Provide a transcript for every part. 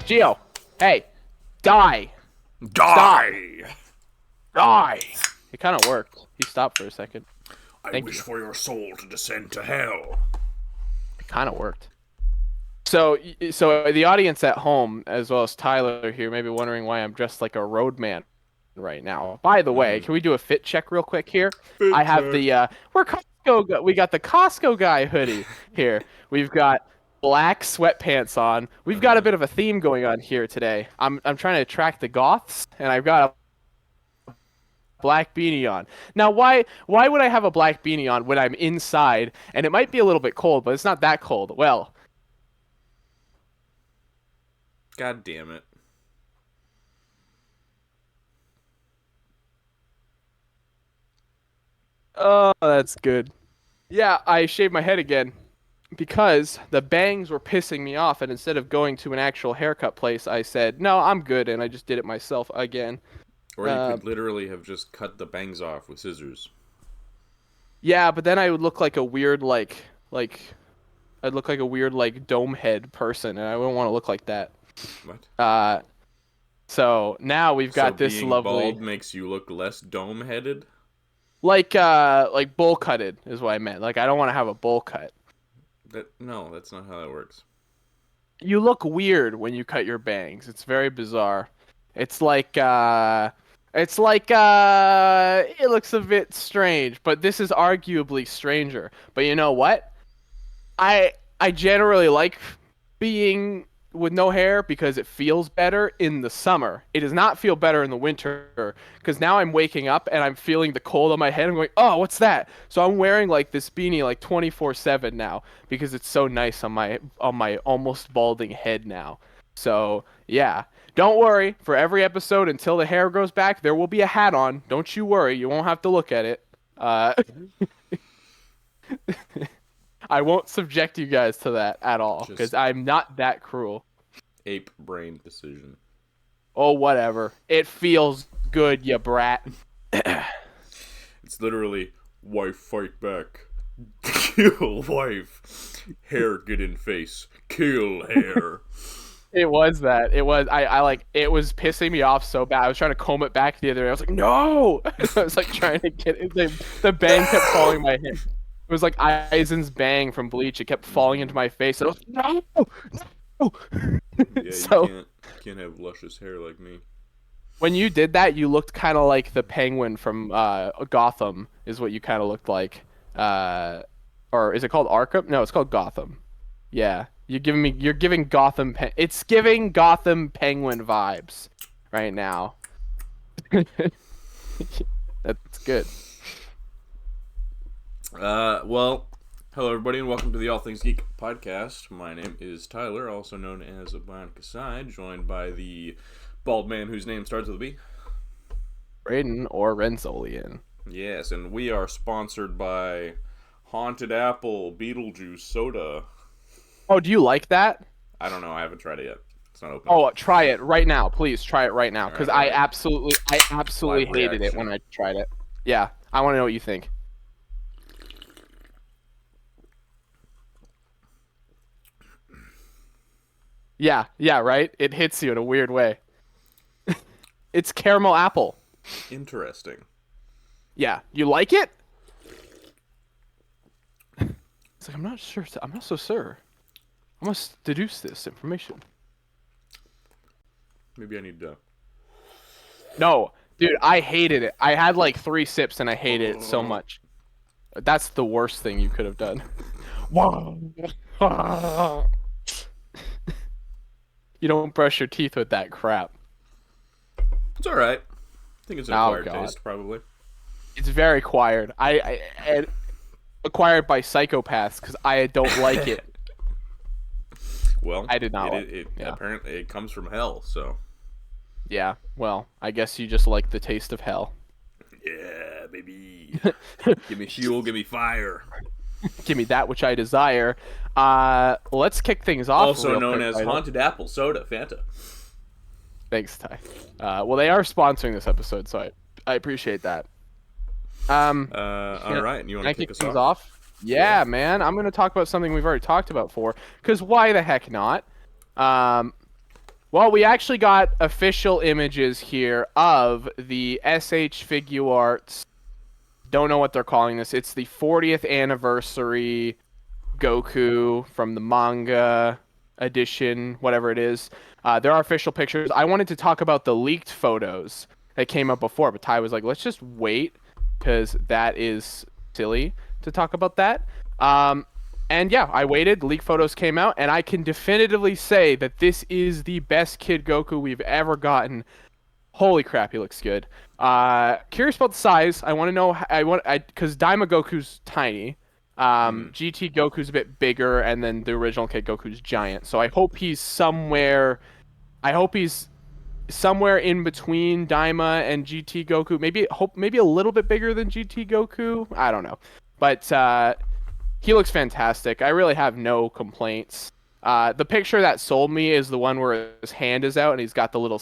Geo, hey, die. Stop. Die! Die. It kind of worked. He stopped for a second. I Thank wish you. for your soul to descend to hell. It kind of worked. So the audience at home, as well as Tyler here, may be wondering why I'm dressed like a roadman right now. By the way, can we do a fit check real quick here? Fit I have check. we got the Costco guy hoodie here. We've got black sweatpants on. We've got a bit of a theme going on here today. I'm trying to attract the goths, and I've got a black beanie on. Now, why would I have a black beanie on when I'm inside? And it might be a little bit cold, but it's not that cold. Well, God damn it. oh, that's good. Yeah, I shaved my head again because the bangs were pissing me off, and instead of going to an actual haircut place, I said, "No, I'm good," and I just did it myself again. Or you Uh, could literally have just cut the bangs off with scissors. yeah, but then I would look like a weird like I'd look like a weird like dome head person, and I wouldn't want to look like that. What? Uh, so now we've So got this being lovely bald makes you look less dome-headed? like bowl cutted is what I meant. Like I don't want to have a bowl cut. No, that's not how that works. You look weird when you cut your bangs. It's very bizarre. It's like it looks a bit strange, but this is arguably stranger. But you know what? I generally like being with no hair because it feels better in the summer. It does not feel better in the winter because now I'm waking up and I'm feeling the cold on my head. I'm going, "Oh, what's that?" So I'm wearing like this beanie like 24/7 now because it's so nice on my almost balding head now. So, yeah. Don't worry, for every episode until the hair grows back, there will be a hat on. Don't you worry, you won't have to look at it. I won't subject you guys to that at all because Just I'm not that cruel. ape brain decision. Oh, whatever. It feels good, you brat. It's literally, wife fight back. Kill wife. Hair get in face. Kill hair. It was that. It was. I like. It was pissing me off so bad. I was trying to comb it back the other day. I was like, no. I was like trying to get it. The bang kept falling in my head. It was like Aizen's bang from Bleach. It kept falling into my face. And I was like, no, no. Yeah, So you can't have luscious hair like me. when you did that, you looked kind of like the Penguin from Gotham. Is what you kind of looked like. Or is it called Arkham? No, it's called Gotham. Yeah, you're giving it's giving Gotham Penguin vibes right now. That's good. Well, hello everybody and welcome to the All Things Geek podcast. My name is Tyler, also known as Bionic Aside, joined by the bald man whose name starts with a B. Braden or Renzolian. Yes, and we are sponsored by Haunted Apple Beetlejuice Soda. Oh, do you like that? I don't know, I haven't tried it yet. It's not open. Oh, try it right now, please. Try it right now, because Alright. I absolutely Live hated it reaction. when I tried it. Yeah, I want to know what you think. Yeah, right? It hits you in a weird way. It's caramel apple. Interesting. Yeah, you like it? It's like, I'm not sure. I'm not so sure. I must deduce this information. Maybe I need to... No, dude, I hated it. I had like 3 sips and I hated it so much. That's the worst thing you could have done. You don't brush your teeth with that crap. It's alright. I think it's an Oh, acquired God. taste, probably. It's very acquired. I acquired by psychopaths because I don't like it. Well, I did not like it yeah. apparently it comes from hell, so... Yeah, well, I guess you just like the taste of hell. Yeah, baby. Give me fuel, give me fire. Give me that which I desire. Let's kick things off. Also real known quick, as Tyler. Haunted Apple Soda, Fanta. Thanks, Ty. Well, they are sponsoring this episode, so I appreciate that. All right, and you Can want I to kick kick us things off? off? Yeah, man. I'm going to talk about something we've already talked about before, because why the heck not? Well, Well, we actually got official images here of the SH Figuarts. Don't know what they're calling this. It's the 40th anniversary Goku from the manga edition, whatever it is. There are official pictures. I wanted to talk about the leaked photos that came up before, but Ty was like, let's just wait because that is silly to talk about that. Um, and yeah, I waited. Leaked photos came out, and I can definitively say that this is the best Kid Goku we've ever gotten. Holy crap, he looks good. Curious about the size. I want to know. Because Daima Goku's tiny. Mm-hmm. GT Goku's a bit bigger, and then the original Kid Goku's giant. So I hope he's somewhere. I hope he's somewhere in between Daima and GT Goku. Maybe a little bit bigger than GT Goku. I don't know, but he looks fantastic. I really have no complaints. The picture that sold me is the one where his hand is out and he's got the little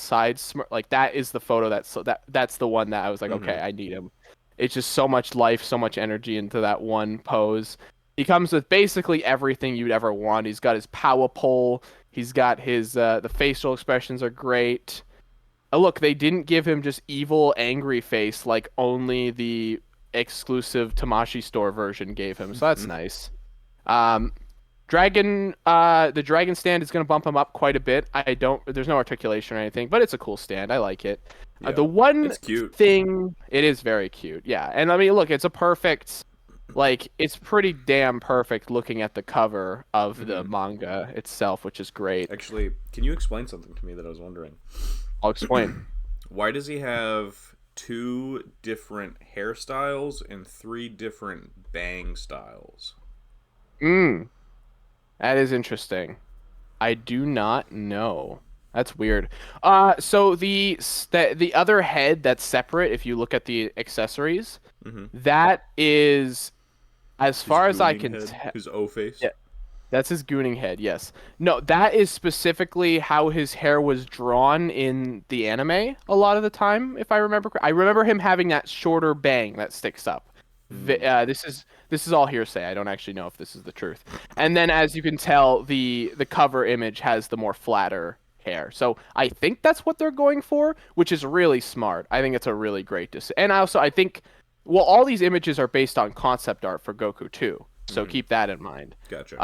like that is the photo that's the one that I was like, Mm-hmm. okay, I need him. It's just so much life, so much energy into that one pose. He comes with basically everything you'd ever want. He's got his power pole. He's got his the facial expressions are great. Look, they didn't give him just evil, angry face like only the exclusive Tamashi store version gave him. So that's nice. Um, the dragon stand is going to bump him up quite a bit. There's no articulation or anything, but it's a cool stand. I like it. Yeah, The one it's cute. thing, it is very cute. Yeah. And I mean, look, it's pretty damn perfect looking at the cover of the Mm-hmm. manga itself, which is great. Actually, can you explain something to me that I was wondering? I'll explain. Why does he have two different hairstyles and three different bang styles? Mm, that is interesting. I do not know. That's weird. So the other head that's separate, if you look at the accessories, Mm-hmm. that is, as His far as I gooning can head, tell, his O face. yeah, that's his gooning head. Yes. No, that is specifically how his hair was drawn in the anime a lot of the time, if I remember. I remember him having that shorter bang that sticks up. Mm. This is all hearsay. I don't actually know if this is the truth. And then, as you can tell, the cover image has the more flatter hair. So I think that's what they're going for, which is really smart. I think it's a really great decision. And I think, well, all these images are based on concept art for Goku too. So Mm-hmm. keep that in mind. Gotcha.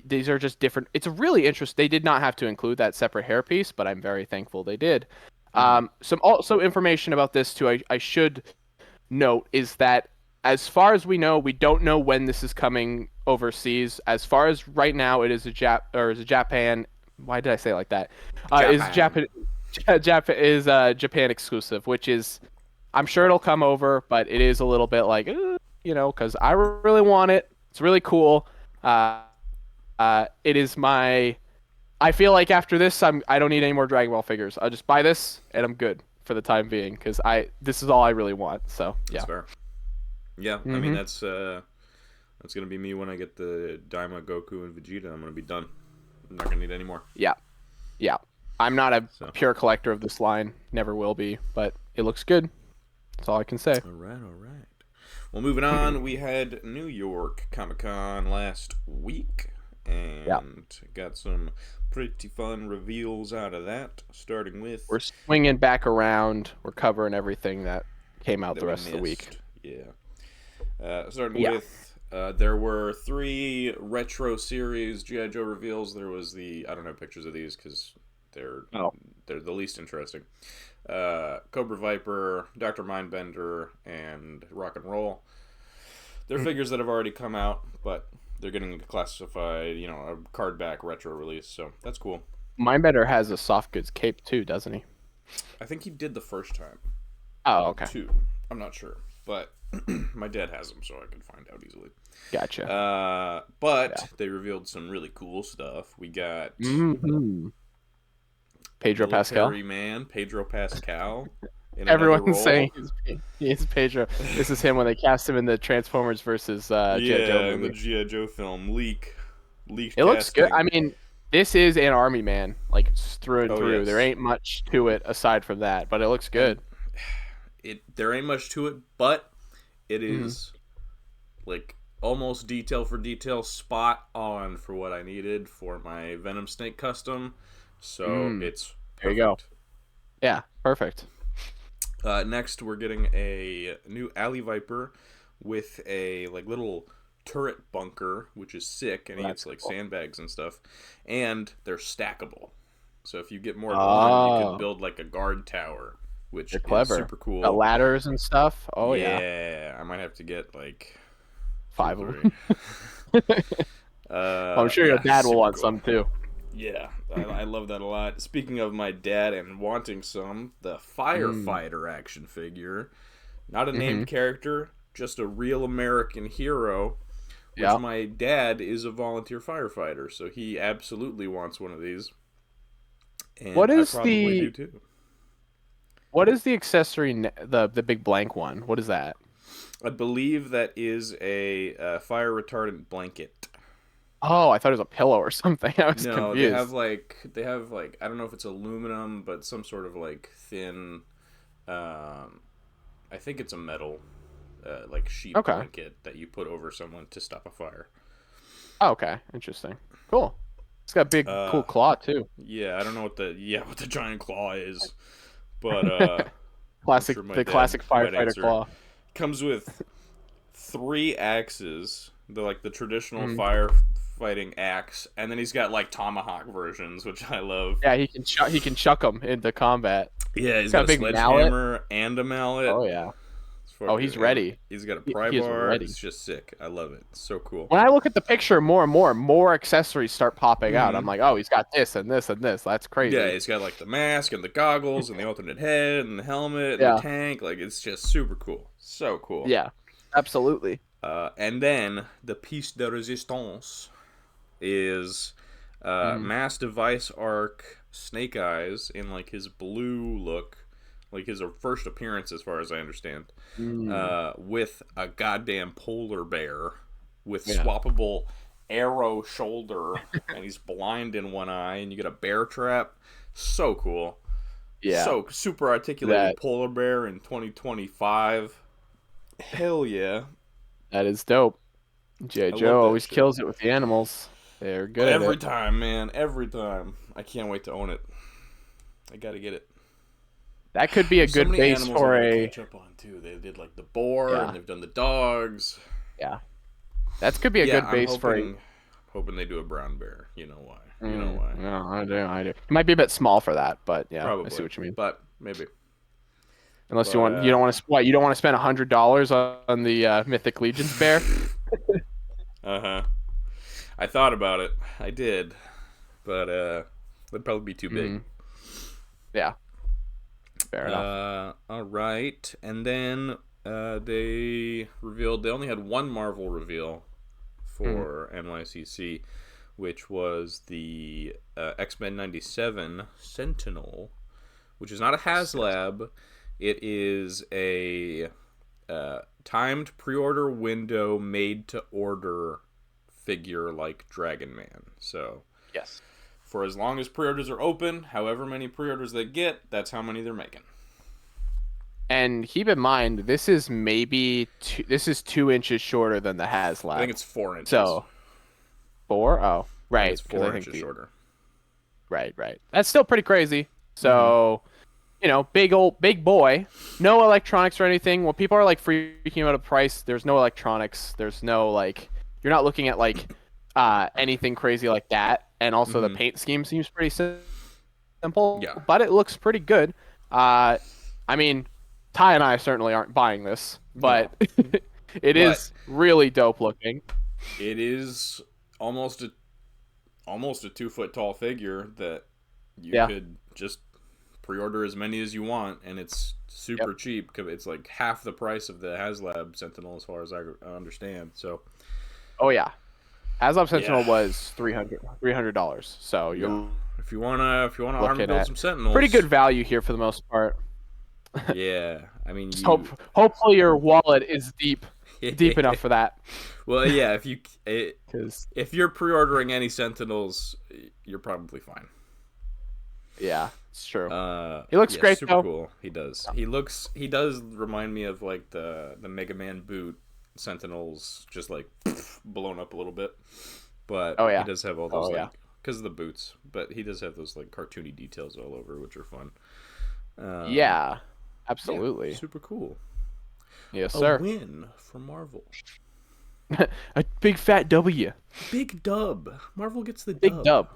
These are just different. It's a really interesting. They did not have to include that separate hairpiece, but I'm very thankful they did. Mm-hmm. Some also information about this too. I should note is that as far as we know, we don't know when this is coming overseas. As far as right now, it is a Japan. Why did I say it like that? Is Japan. Japan exclusive, which is I'm sure it'll come over, but it is a little bit like because I really want it. It's really cool. Uh, it is my. I feel like after this, I don't need any more Dragon Ball figures. I'll just buy this and I'm good for the time being because this is all I really want. So That's yeah. fair. Yeah, I mean Hmm. that's gonna be me when I get the Daima, Goku, and Vegeta. I'm gonna be done. I'm not gonna need any more. Yeah. Yeah. I'm not a So, pure collector of this line. Never will be, but it looks good. That's all I can say. all right, all right. Well, moving on, we had New York Comic Con last week, Yeah. and got some pretty fun reveals out of that. Starting with We're swinging back around. We're covering everything that came out that the we rest of the week. missed. Yeah. Starting Yeah. with, there were 3 retro series GI Joe reveals. There was I don't have pictures of these because they're Oh. they're the least interesting. Cobra Viper, Doctor Mindbender, and Rock and Roll. They're figures that have already come out, but they're getting classified, a card back retro release. So that's cool. Mindbender has a soft goods cape too, doesn't he? I think he did the first time. Oh, okay. 2. I'm not sure, but my dad has them, so I can find out easily. Gotcha. But Yeah. they revealed some really cool stuff. We got Pedro Pascal. military man Pedro Pascal in another Everyone's role. saying he's Pedro. This is him when they cast him in the Transformers versus G.I. Joe Yeah, in the movie. GI Joe film leaked It looks good. casting. I mean, this is an army man, like through and Oh, through. yes. There ain't much to it aside from that, but it looks good. There ain't much to it, but it Mhm. is like almost detail for detail, spot on for what I needed for my Venom Snake custom. So it's There you go. perfect. Yeah, perfect. Next, we're getting a new Alley Viper with a like little turret bunker, which is sick, and he That's gets like cool. sandbags and stuff. And they're stackable. So if you get more than one, you could Oh, build like a guard tower, they're which is clever. super Got cool. ladders and stuff. Oh yeah, Yeah, I might have to get like two or 5 of three. them. Well, I'm sure your Yeah, dad will super want cool. some too. Yeah, I love that a lot. Speaking of my dad and wanting some, the Mm. firefighter action figure, not a Mm-hmm. named character, just a real American hero, which Yeah. my dad is a volunteer firefighter, so he absolutely wants one of these, What and I is probably do the too. what is the accessory? The big blank one. What is that? I believe that is a fire retardant blanket. Oh, I thought it was a pillow or something. I was No, they have confused. like I don't know if it's aluminum, but some sort of like thin. Um, I think it's a metal, like sheet Okay. blanket that you put over someone to stop a fire. Oh, okay. Interesting. Cool. It's got big, Uh, cool claw too. yeah, I don't know what the giant claw is, but I'm Classic, sure my the dad classic might firefighter answer. claw. Comes with three axes, the traditional Mm. firefighting axe, and then he's got like tomahawk versions, which I love. Yeah, he can chuck them into combat. Yeah, He's he's got got a a big mallet. sledgehammer and a mallet. Oh yeah. It's Oh, fucking, he's and ready. he's got a pry He is bar. ready. It's just sick. I love it. It's so cool. When I look at the picture more and more accessories start popping out. I'm Hmm. like, oh, he's got this and this and this. That's Yeah, crazy. he's got like the mask and the goggles and the alternate head and the helmet and the Yeah. tank. Like it's just super cool. So cool. Yeah. Absolutely. And then the piece de resistance is Mm. mass device arc Snake Eyes in like his blue look, like his first appearance, as far as I understand, Mm. with a goddamn polar bear with Yeah. swappable arrow shoulder, and he's blind in one eye, and you get a bear trap. So cool. Yeah. So super articulated That polar bear in 2025. Hell yeah. that is dope. G.I. I love Joe that always shit. kills it with the animals. They're good at Every it. time, man. Every time. I can't wait to own it. I gotta get it. That could be a There's so good many base animals I for gotta a catch up on too. They did like the boar and yeah. they've done the dogs. Yeah. That could be a Yeah, good I'm base for a hoping they do a brown bear. You know why? You know why? no, I do. It might be a bit small for that, but yeah, I see Probably, what you mean. but maybe. Unless But you don't want to what you don't want to spend $100 on the Mythic Legions bear. uh huh. I thought about it. I did, but it'd probably be too big. Mm, yeah, fair enough. All right, and then they revealed they only had one Marvel reveal Mm, for NYCC, which was the X-Men '97 Sentinel, which is not a HasLab. It is a timed pre-order window made to order figure like Dragon Man. So yes. for as long as pre-orders are open, however many pre-orders they get, that's how many they're making. And keep in mind, this is this is 2 inches shorter than the I think HasLab. it's 4 inches. So 4? Oh, I think right. it's Because I four think inches shorter. right. That's still pretty crazy. Mm-hmm. So big boy, no electronics or anything. When people are like freaking out of price, there's no electronics. There's no like, you're not looking at like anything crazy like that. And also the Mm-hmm. paint scheme seems pretty simple, Yeah. but it looks pretty good. Uh, I mean, Ty and I certainly aren't buying this, No. but it But is really dope looking. it is almost a almost a 2 foot tall figure that you Yeah. could just pre-order as many as you want, and it's Yep. super cheap. It's like half the price of the HasLab Sentinel, as far as I understand. So Oh yeah. Hazop yeah, Sentinel was $300. So yeah. you're If you wanna arm looking build at some pretty good Sentinels, value here for the most part. yeah. I mean Just you. hopefully your wallet is deep enough for that. Well, yeah. Because If you're pre-ordering any Sentinels, you're probably fine. yeah, it's true. He looks Yeah, great super though. cool. He does. He does remind me of like the Mega Man boot Sentinels, just like blown up a little bit. But Oh he yeah. does have all those Oh like yeah. because of the boots, but he does have those like cartoony details all over, which are fun. Um, Yeah, yeah, absolutely. super cool. Yes, A sir. win for Marvel. A big fat W. Big dub. Marvel gets the Big dub. dub.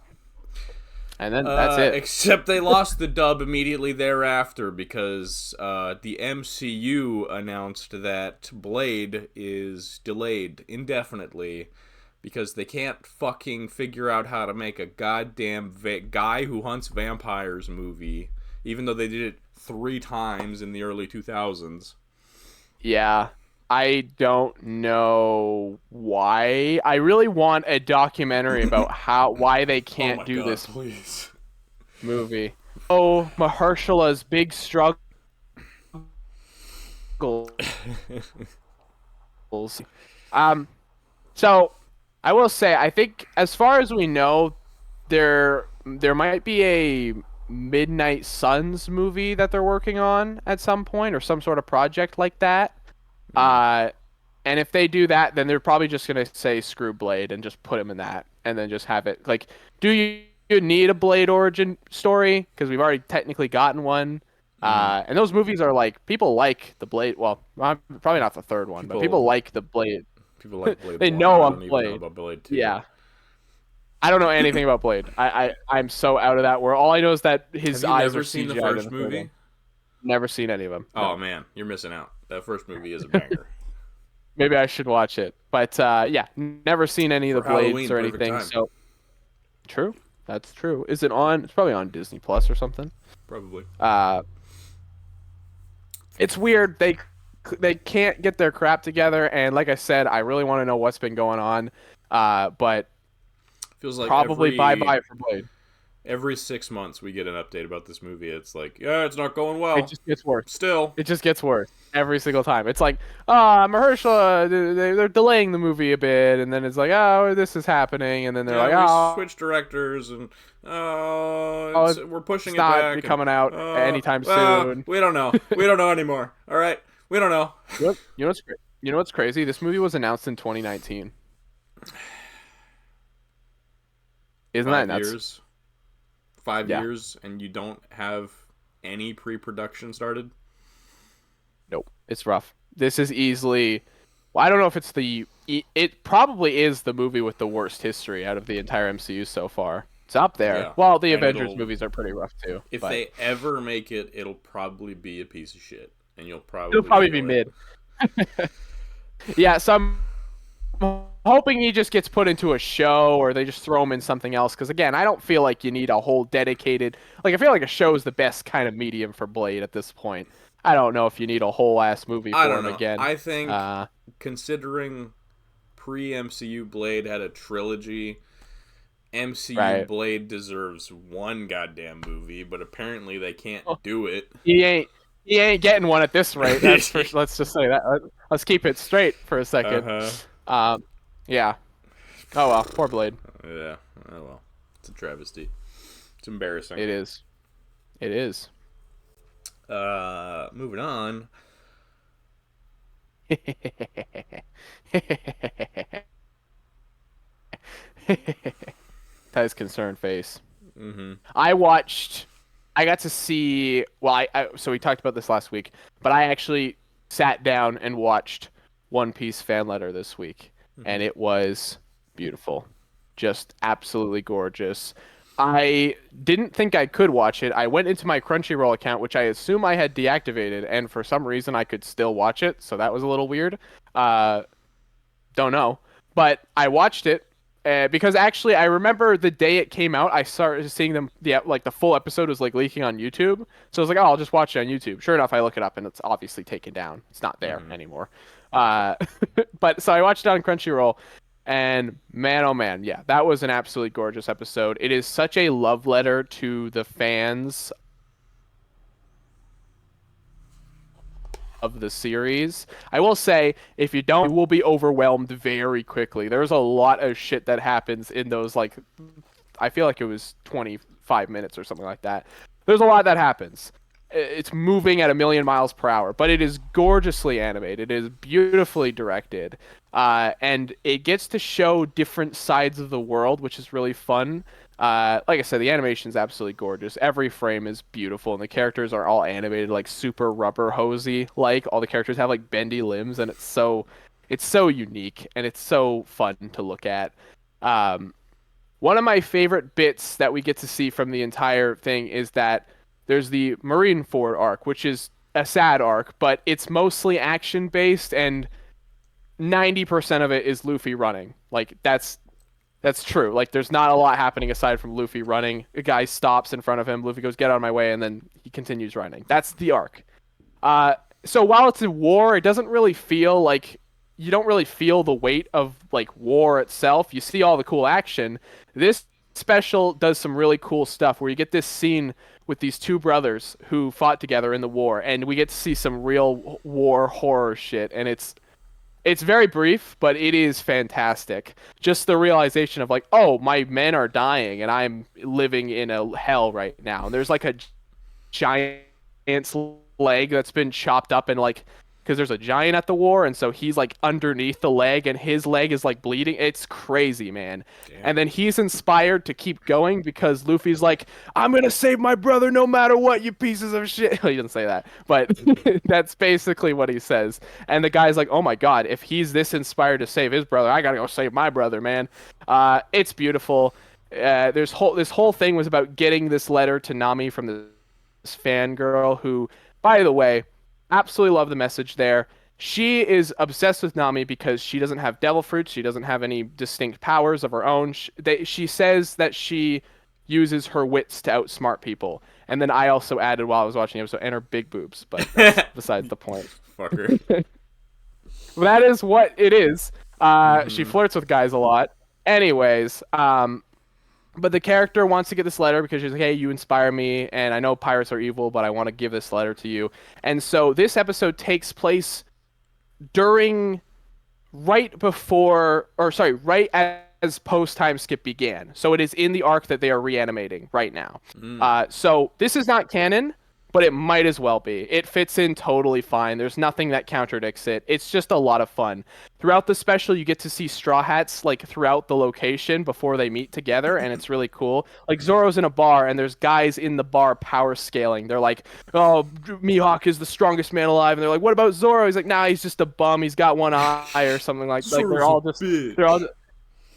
And then that's it. Except they lost the dub immediately thereafter because the MCU announced that Blade is delayed indefinitely because they can't fucking figure out how to make a goddamn guy who hunts vampires movie, even though they did it 3 times in the early 2000s. Yeah. I don't know why. I really want a documentary about why they Oh can't my do god, this please. movie. Oh, Mahershala's big struggles. Um, so I will say, I think as far as we know, there might be a Midnight Suns movie that they're working on at some point, or some sort of project like that. Mm. Uh, and if they do that, then they're probably just gonna say screw Blade and just put him in that, and then just have it like, do you need a Blade origin story? Because we've already technically gotten one. Mm. And those movies are like, people like the Blade. Well, probably not the third one, but people People like the Blade. people like Blade They 1. know I of don't even know Blade. about Blade 2. Yeah, I don't know anything about Blade. I'm so out of that world. All I know is that Have his you eyes are never seen the CGI'd in first the third movie? one. Never seen any of them. Oh No. man, you're missing out. That first movie is a banger. Maybe I should watch it. But yeah, never seen any of the For Blades Halloween, or perfect anything. time. So true. That's true. Is it on? It's probably on Disney Plus or something. Probably. Uh, it's weird. They can't get their crap together, and like I said, I really want to know what's been going on. But Feels like probably bye bye for Blade. every 6 months we get an update about this movie. It's like, yeah, it's not going It well. just gets worse. Still. It just gets worse every single time. It's like, Mahershala, they're delaying the movie a bit, and then it's like, oh, this is happening, and then they're Yeah, like, we oh, switched directors and we're it's pushing it not back and coming out anytime soon. we don't know. We don't know anymore. All right. We don't know. You know what's crazy? This movie was announced in 2019. Isn't that Five nuts? years. 5 Yeah. years and you don't have any pre-production started? Nope. It's rough. This is easily. Well, I don't know if it's it probably is the movie with the worst history out of the entire MCU so far. It's up there. Yeah. Well, the And Avengers movies are pretty rough too. if But they ever make it, it'll probably be a piece of shit and you'll it'll probably be feel it. mid. Yeah, so I'm hoping he just gets put into a show or they just throw him in something else. Because again, I don't feel like you need a whole dedicated. Like I feel like a show is the best kind of medium for Blade at this point. I don't know if you need a whole ass movie I for don't him know. again. I think Uh, considering pre-MCU Blade had a trilogy, MCU right. Blade deserves one goddamn movie, but apparently they can't Oh, do it. he ain't getting one at this rate. That's for. Let's just say that. Let's keep it straight for a second. Uh-huh. Yeah. Oh well, poor Blade. Yeah. Oh well. It's a travesty. It's embarrassing. It is. It is. Moving on. Ty's concerned face. Mm-hmm. I got to see. Well, so we talked about this last week, but I actually sat down and watched One Piece fan letter this week, and it was beautiful, just absolutely gorgeous. I didn't think I could watch it. I went into my Crunchyroll account, which I assume I had deactivated, and for some reason I could still watch it, so that was a little weird. Don't know, but I watched it because actually I remember the day it came out, I started seeing them. Yeah, like the full episode was like leaking on YouTube, so I was like, oh, I'll just watch it on YouTube. Sure enough, I look it up and it's obviously taken down. It's not there anymore. But so I watched it on Crunchyroll, and man, oh man, yeah, that was an absolutely gorgeous episode. It is such a love letter to the fans of the series. I will say, if you don't, you will be overwhelmed very quickly. There's a lot of shit that happens in those, like, I feel like it was 25 minutes or something like that. There's a lot that happens. It's moving at a million miles per hour, but it is gorgeously animated. It is beautifully directed. And it gets to show different sides of the world, which is really fun. Like I said, the animation is absolutely gorgeous. Every frame is beautiful, and the characters are all animated like super rubber hosey. Like all the characters have like bendy limbs, and it's so unique and it's so fun to look at. Um, One of my favorite bits that we get to see from the entire thing is that there's the Marineford arc, which is a sad arc, but it's mostly action based, and 90% of it is Luffy running. Like that's true. Like there's not a lot happening aside from Luffy running. A guy stops in front of him, Luffy goes, "Get out of my way," and then he continues running. That's the arc. Uh, so while it's a war, it doesn't really feel like you don't really feel the weight of like war itself. You see all the cool action. This special does some really cool stuff where you get this scene with these two brothers who fought together in the war, and we get to see some real war horror shit, and it's very brief, but it is fantastic. Just the realization of like, oh, my men are dying, and I'm living in a hell right now. And there's like a giant's leg that's been chopped up and like because there's a giant at the war and so he's like underneath the leg and his leg is like bleeding. It's crazy, man. Damn. And then he's inspired to keep going because Luffy's like, I'm gonna save my brother no matter what, you pieces of shit. He didn't say that, but that's basically what he says. And the guy's like, oh my god, if he's this inspired to save his brother, I gotta go save my brother, man. It's beautiful. This whole thing was about getting this letter to Nami from this fangirl who, by the way, absolutely love the message there. She is obsessed with Nami because she doesn't have devil fruits. She doesn't have any distinct powers of her own. She says that she uses her wits to outsmart people. And then I also added while I was watching the episode, and her big boobs, but that's besides the point. Fucker. That is what it is. She Mm-hmm. flirts with guys a lot. Anyways, but the character wants to get this letter because she's like, hey, you inspire me, and I know pirates are evil, but I want to give this letter to you. And so this episode takes place during, right before, or sorry, right as post time skip began. So it is in the arc that they are reanimating right now. Mm. So this is not canon, but it might as well be. It fits in totally fine. There's nothing that contradicts it. It's just a lot of fun. Throughout the special, you get to see Straw Hats like throughout the location before they meet together, and it's really cool. Like Zoro's in a bar, and there's guys in the bar power scaling. They're like, "Oh, Mihawk is the strongest man alive," and they're like, "What about Zoro?" He's like, "Nah, he's just a bum. He's got one eye or something like." Zoro's a bitch. They're all,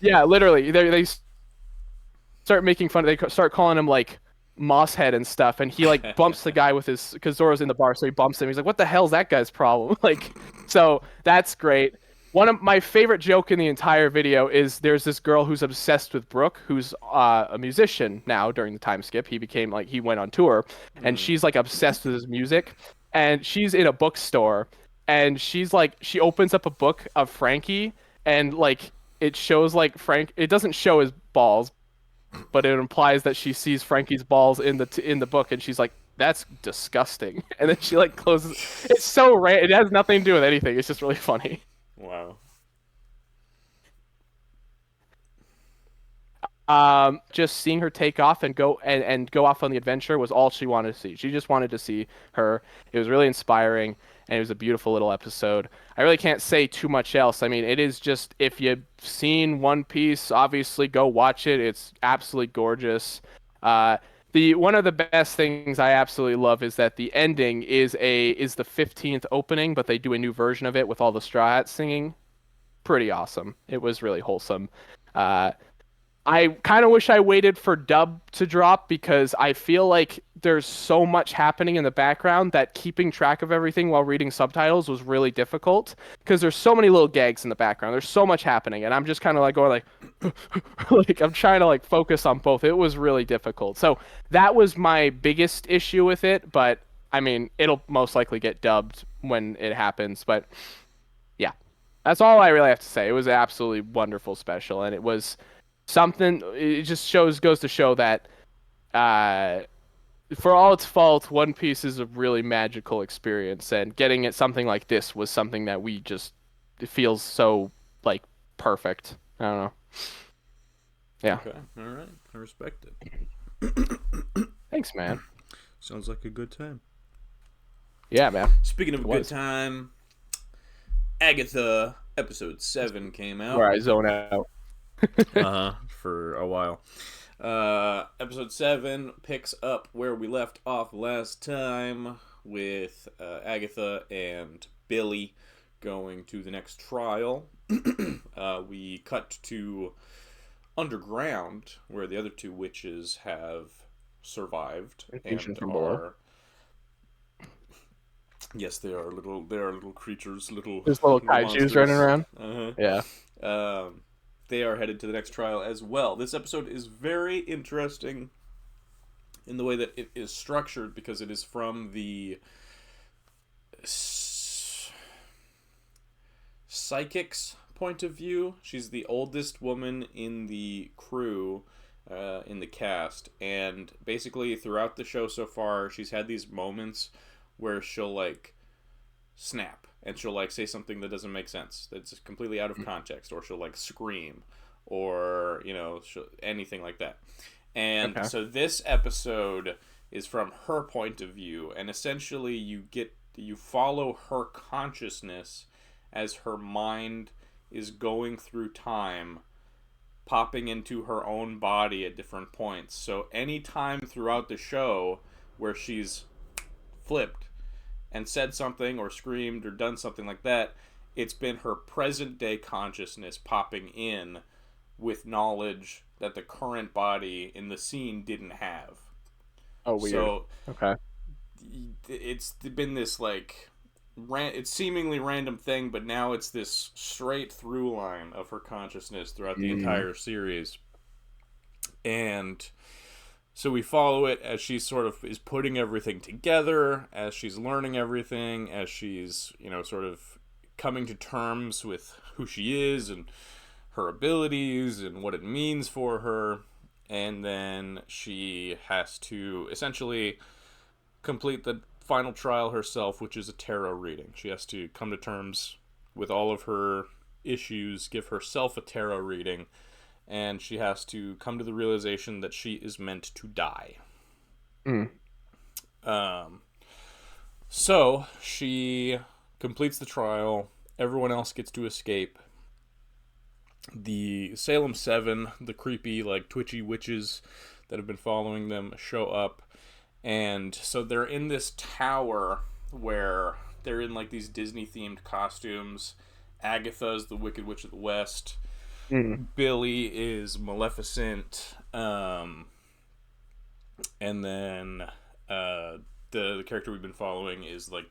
yeah, literally. They start making fun. They start calling him like Mosshead and stuff, and he like bumps the guy with his because Zoro's in the bar, so he bumps him. He's like, "What the hell's that guy's problem?" Like, so that's great. One of my favorite joke in the entire video is there's this girl who's obsessed with Brooke, who's a musician now during the time skip. He became like he went on tour, and Mm. she's like obsessed with his music, and she's in a bookstore, and she's like she opens up a book of Frankie, and like it shows like Frank. It doesn't show his balls, but it implies that she sees Frankie's balls in the book, and she's like, "That's disgusting." And then she like closes. It's so It has nothing to do with anything. It's just really funny. Wow. Just seeing her take off and and go off on the adventure was all she wanted to see. She just wanted to see her. It was really inspiring, and it was a beautiful little episode. I really can't say too much else. I mean, it is just if you've seen One Piece, obviously go watch it. It's absolutely gorgeous. The one of the best things I absolutely love is that the ending is the 15th opening, but they do a new version of it with all the Straw Hats singing. Pretty awesome. It was really wholesome. Uh, I kind of wish I waited for dub to drop because I feel like there's so much happening in the background that keeping track of everything while reading subtitles was really difficult because there's so many little gags in the background. There's so much happening, and I'm just kind of like going like, like I'm trying to like focus on both. It was really difficult. So that was my biggest issue with it, but I mean, it'll most likely get dubbed when it happens. But yeah, that's all I really have to say. It was an absolutely wonderful special, and it was something. It just goes to show that uh, for all its fault, One Piece is a really magical experience, and getting it something like this was something that we just it feels so like perfect. I don't know. Yeah. Okay. All right. I respect it. Thanks, man. Sounds like a good time. Yeah, man. Speaking of a It good was. time, Agatha episode 7 came out. Where I zone out. Uh-huh. For a while. Episode 7 picks up where we left off last time with Agatha and Billy going to the next trial. We cut to underground where the other two witches have survived Vacation and from below. are, yes, they are little creatures, There's little little kaiju's running monsters. around. Uh-huh. Yeah. They are headed to the next trial as well. This episode is very interesting in the way that it is structured because it is from the psychic's point of view. She's the oldest woman in the crew, in the cast, and basically throughout the show so far, she's had these moments where she'll like snap and she'll like say something that doesn't make sense, that's completely out of context, or she'll like scream, or anything like that. And Okay. so this episode is from her point of view, and essentially you follow her consciousness as her mind is going through time, popping into her own body at different points. So any time throughout the show where she's flipped and said something or screamed or done something like that, it's been her present day consciousness popping in with knowledge that the current body in the scene didn't have. Oh, weird. So Okay. it's been this like it's seemingly random thing, but now it's this straight through line of her consciousness throughout the Mm. entire series. And so we follow it as she sort of is putting everything together, as she's learning everything, as she's, sort of coming to terms with who she is and her abilities and what it means for her. And then she has to essentially complete the final trial herself, which is a tarot reading. She has to come to terms with all of her issues, give herself a tarot reading, and she has to come to the realization that she is meant to die. Mm. Um, so she completes the trial. Everyone else gets to escape. The Salem Seven, the creepy, like twitchy witches that have been following them, show up. And so they're in this tower where they're in like these Disney themed costumes. Agatha's the Wicked Witch of the West. Mm. Billy is Maleficent. And then the character we've been following is like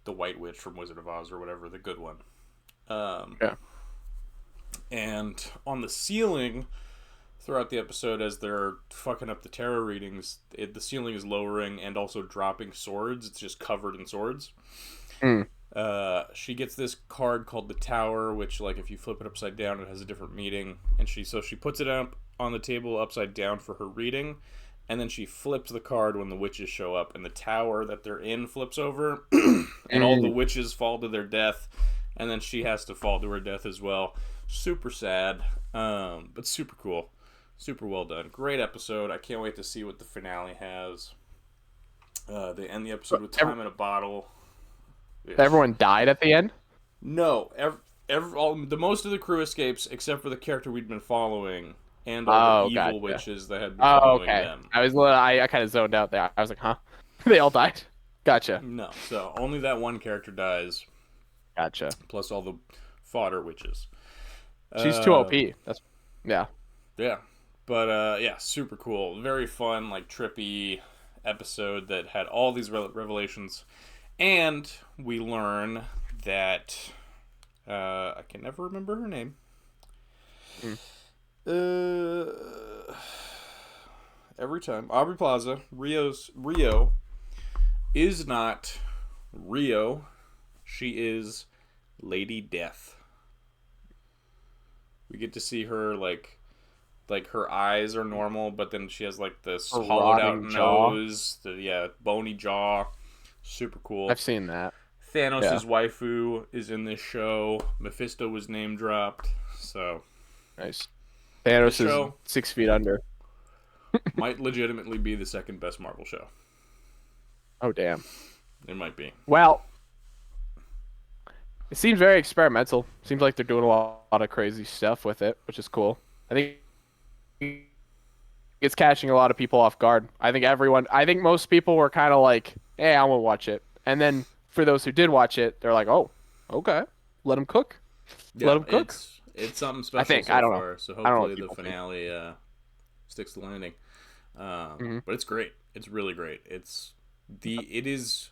the White Witch from Wizard of Oz or whatever, the good one. Yeah. And on the ceiling throughout the episode, as they're fucking up the tarot readings, the ceiling is lowering and also dropping swords. It's just covered in swords. Mm. She gets this card called the Tower, which, like, if you flip it upside down, it has a different meaning. And she puts it up on the table upside down for her reading, and then she flips the card when the witches show up, and the tower that they're in flips over, and all the Mm. witches fall to their death, and then she has to fall to her death as well. Super sad, but super cool. Super well done. Great episode. I can't wait to see what the finale has. They end the episode with time in a bottle. Ish. Everyone died at the end? No, the most of the crew escapes except for the character we'd been following and all the Oh, evil gotcha. witches that had been Oh, following okay. them. I kind of zoned out there. I was like, huh? They all died. Gotcha. No, so only that one character dies, Gotcha. plus all the fodder witches. She's too Um, OP. That's yeah. yeah, but yeah, super cool, very fun, like trippy episode that had all these revelations, and we learn that I can never remember her name. Mm. Every time Aubrey Plaza, Rio is not Rio. She is Lady Death. We get to see her like her eyes are normal, but then she has like this Her hollowed out rotting jaw. nose, bony jaw. Super cool. I've seen that. Yeah. Thanos' waifu is in this show. Mephisto was name dropped. So Nice. this Thanos is show 6 feet under. might legitimately be the second best Marvel show. Oh, damn. It might be. Well, it seems very experimental. Seems like they're doing a lot of crazy stuff with it, which is cool. I think it's catching a lot of people off guard. I think most people were kind of like, "Hey, I won't watch it." And then for those who did watch it, they're like, "Oh, okay, let him cook, let Yeah, him cook." it's something I special think so I don't know. far. So I don't know hopefully what the people think. finale sticks the landing. Hmm. But it's great. It's really great. It is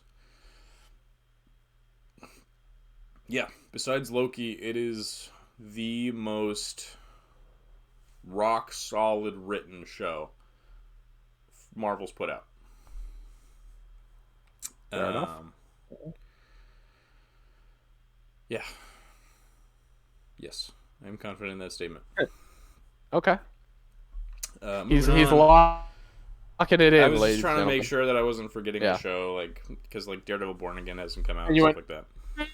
yeah. Besides Loki, it is the most rock solid written show Marvel's put out. Fair enough. Um, yeah. Yes, I'm confident in that statement. Okay, Moving he's on. locking it I in, was just ladies and trying to make gentlemen. sure that I wasn't forgetting a Yeah, show, like because like Daredevil Born Again hasn't come out and and you stuff went. like that.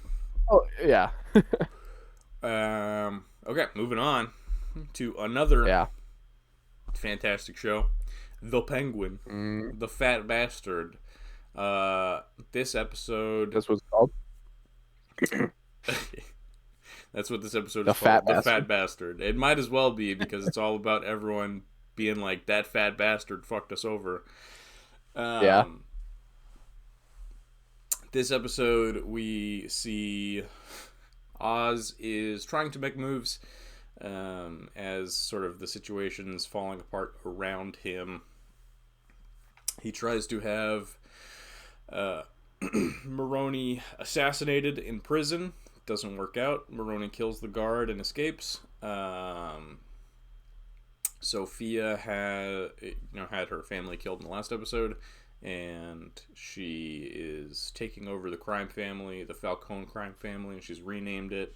Oh, yeah, Okay, moving on to another yeah. fantastic show, The Penguin, Mm, the Fat Bastard. Uh, this episode. this was called That's what this episode the is Fat called, The Bastard. Fat Bastard. It might as well be because it's all about everyone being like, that fat bastard fucked us over. Yeah, Um, this episode, we see Oz is trying to make moves as sort of the situation's falling apart around him. He tries to have uh, Maroni assassinated in prison. Doesn't work out. Maroni kills the guard and escapes. Sophia had her family killed in the last episode, and she is taking over the crime family, the Falcone crime family, and she's renamed it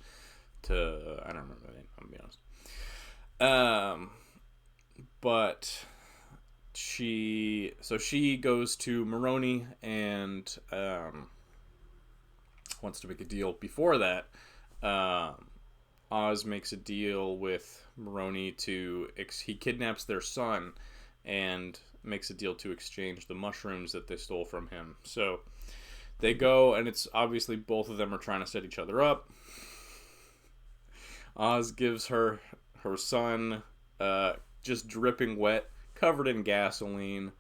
to I don't remember the name. I'm gonna be honest. But she goes to Maroni and wants to make a deal. Before that, um, Oz makes a deal with Maroni he kidnaps their son and makes a deal to exchange the mushrooms that they stole from him. So they go, and it's obviously both of them are trying to set each other up. Oz gives her son just dripping wet, covered in gasoline,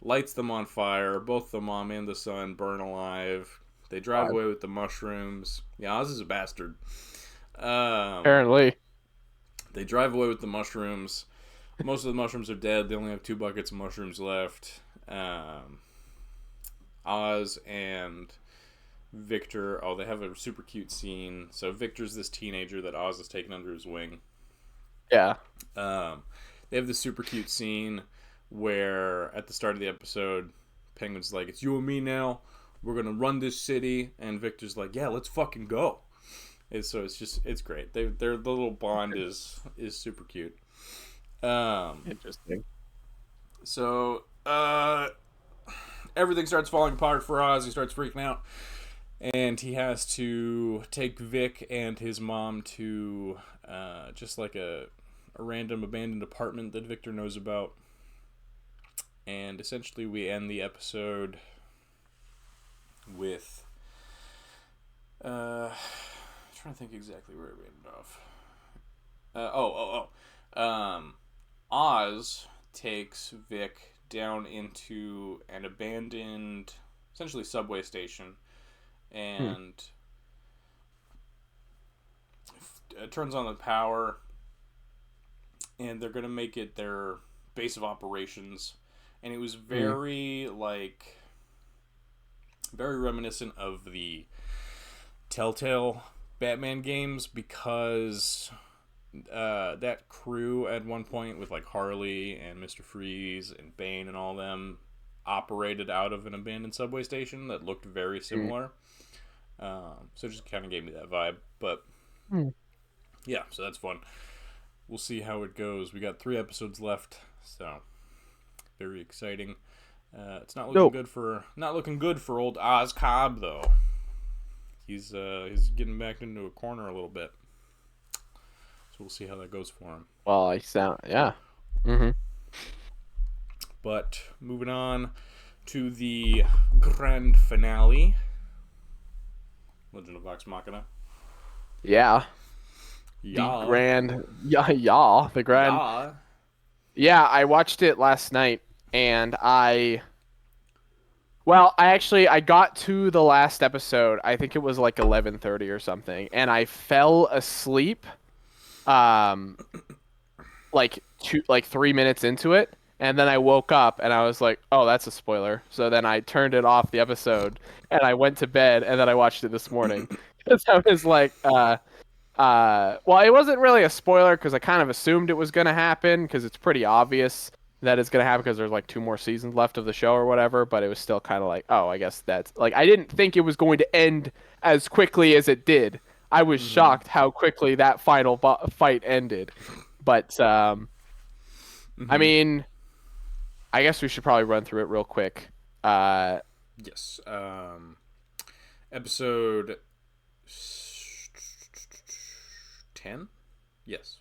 lights them on fire. Both the mom and the son burn alive. They drive God. away with the mushrooms. Yeah, Oz is a bastard. Um, Apparently. they drive away with the mushrooms. Most of the mushrooms are dead. They only have 2 buckets of mushrooms left. Oz and Victor, they have a super cute scene. So Victor's this teenager that Oz has taken under his wing. Yeah. Um, they have this super cute scene where at the start of the episode, Penguin's like, "It's you and me now. We're gonna run this city," and Victor's like, "Yeah, let's fucking go." It's great. Their little bond is super cute. Um, Interesting. so everything starts falling apart for Oz. He starts freaking out, and he has to take Vic and his mom to just like a random abandoned apartment that Victor knows about. And essentially, we end the episode with. I'm trying to think exactly where we ended off. Oz takes Vic down into an abandoned, essentially subway station, Hmm. and turns on the power, and they're gonna make it their base of operations. And it was Hmm. very reminiscent of the Telltale Batman games because that crew at one point with like Harley and Mr. Freeze and Bane and all them operated out of an abandoned subway station that looked very Hmm. similar. So it just kind of gave me that vibe. But Hmm. yeah, so that's fun. We'll see how it goes. We got 3 episodes left, so very exciting. It's Dope. not looking good for old Oz Cobb though. He's getting backed into a corner a little bit. So we'll see how that goes for him. Well, I sound yeah. Hmm. But moving on to the grand finale, Legend of Vox Machina. Yeah. The Yeah, grand yeah, yeah, the grand yeah. Yeah, I watched it last night, and I got to the last episode. I think it was like 11:30 or something, and I fell asleep. Um, like 3 minutes into it, and then I woke up and I was like, "Oh, that's a spoiler." So then I turned it off the episode, and I went to bed, and then I watched it this morning because I was like, well, it wasn't really a spoiler because I kind of assumed it was gonna happen because it's pretty obvious that it's gonna happen because there's like 2 more seasons left of the show or whatever. But it was still kind of like, oh, I guess that's like I didn't think it was going to end as quickly as it did. I was Mm-hmm. shocked how quickly that final fight ended. But I Mm-hmm. mean, I guess we should probably run through it real quick. Uh, Yes. Episode 10. Yes.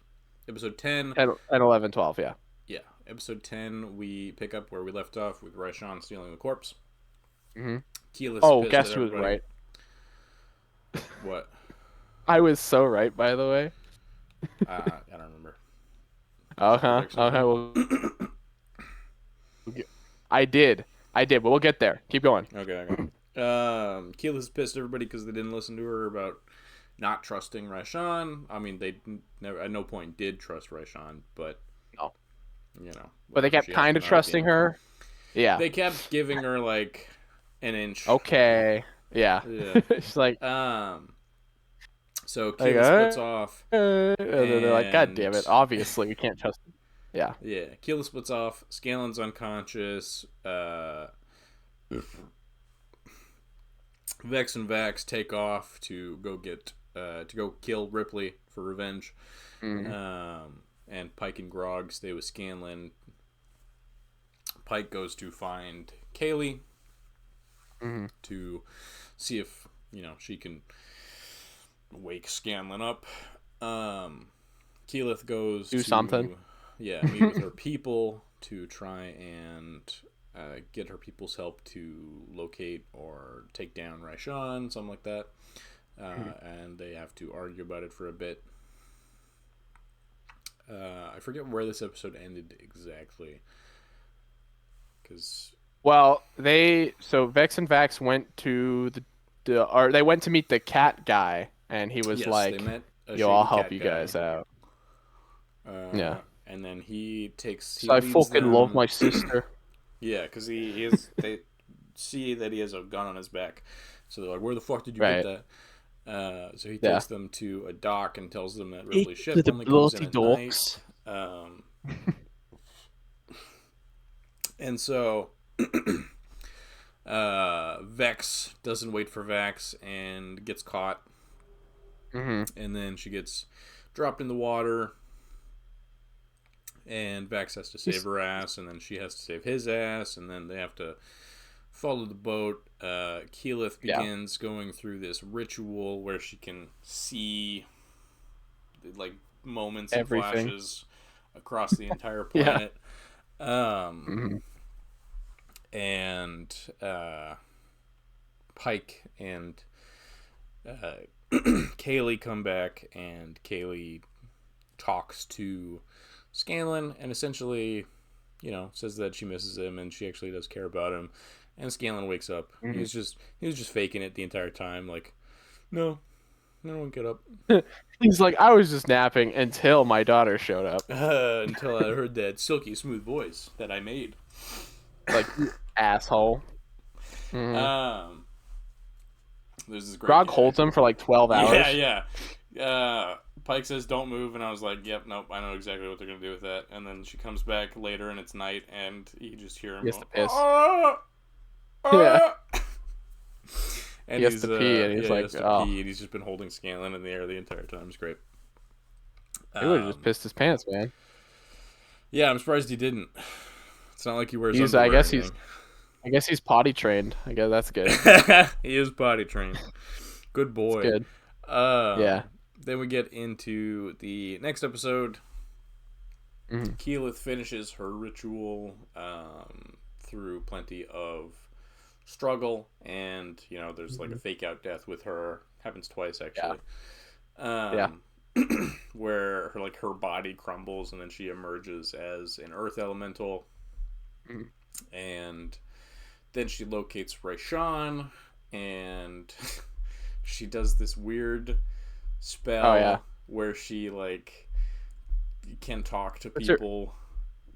Episode 10. 10, 11, 12, yeah. Yeah. Episode 10. We pick up where we left off with Raishan stealing the corpse. Hmm. Keyleth's Oh, pissed at guess who was everybody. right? What? I was so right, by the way. I don't remember. Uh-huh. Prediction Okay, again. well, I did. I did, but we'll get there. Keep going. Okay. Keyleth's pissed at everybody because they didn't listen to her about not trusting Raishan. I mean, they never at no point did trust Raishan, but No. But they whatever. kept She helped kind them of out at the trusting end. her. Yeah. They kept giving her like an inch. Okay. Yeah. Yeah. She's like, Um. So like, Keyleth splits off, and then they're like, God damn and it. Obviously, we can't trust him. Yeah. yeah, Keyleth splits off. Scalen's unconscious. Vex and Vax take off to go get to go kill Ripley for revenge. Mm-hmm. And Pike and Grog stay with Scanlan. Pike goes to find Kaylee Mm-hmm. to see if she can wake Scanlan up. Keyleth goes Do to something. meet with her people to try and get her people's help to locate or take down Raishan, something like that. And they have to argue about it for a bit. I forget where this episode ended exactly. Well, Vex and Vax went to or they went to meet the cat guy, and he was Yes, they like, met a "Yo, I'll shady help cat you guy. guys out." Yeah. And then he So I leads fucking love them. my sister. Yeah, because he is. They see that he has a gun on his back, so they're like, "Where the fuck did you get Right. that?" So he Yeah. takes them to a dock and tells them that Eat Ripley's ship to the only comes in bloody at dogs. night. And so Vex doesn't wait for Vax and gets caught, Mm-hmm. and then she gets dropped in the water. And Vax has to save her ass, and then she has to save his ass, and then they have to follow the boat. Keyleth begins going through this ritual where she can see like moments and Everything. flashes across the entire Yeah. planet. Mm-hmm. And Pike and Kaylee come back, and Kaylee talks to Scanlan and essentially, says that she misses him and she actually does care about him. And Scanlan wakes up. Mm-hmm. He was just faking it the entire time. Like, no, I don't get up. He's like, I was just napping until my daughter showed up. Until I heard that silky smooth voice that I made. Like, you asshole. Mm-hmm. There's this great Grog guy. holds him for like 12 hours. Yeah. Pike says, "Don't move," and I was like, "Yep, nope, I know exactly what they're gonna do with that." And then she comes back later, and it's night, and you can just hear him. He has Going, to piss. "Ah! Yeah. Ah!" And He has to pee, and he's like, he has to oh. pee, and he's just been holding Scanlan in the air the entire time. It's great. He would have just pissed his pants, man. Yeah, I'm surprised he didn't. It's not like he wears He's, underwear. I guess he's potty trained. I guess that's good. He is potty trained. Good boy. That's good. Yeah. Then we get into the next episode. Mm-hmm. Keyleth finishes her ritual through plenty of struggle, and there's like a fake out death with her. Happens twice actually. Yeah. where her body crumbles and then she emerges as an earth elemental, Mhm. and then she locates Raishan, and she does this weird Oh yeah, spell where she can talk to what's her people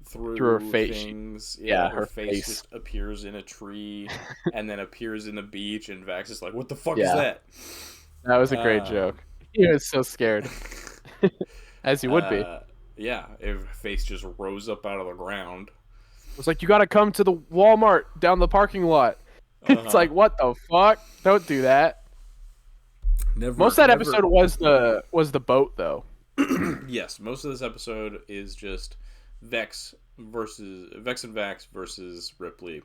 through her through face? things. Yeah, Yeah, her her face face. just appears in a tree and then appears in the beach, and Vax is like, "What the fuck is Yeah, that?" that was a great Um, joke. He was so scared, as you would be. It uh, yeah, her face just rose up out of the ground. was like, you got to come to the Walmart down the parking lot. Uh It's huh. like, what the fuck? Don't do that. Never, Most of that episode never. was the boat though, Yes, most of this episode is just Vex and Vax versus Ripley,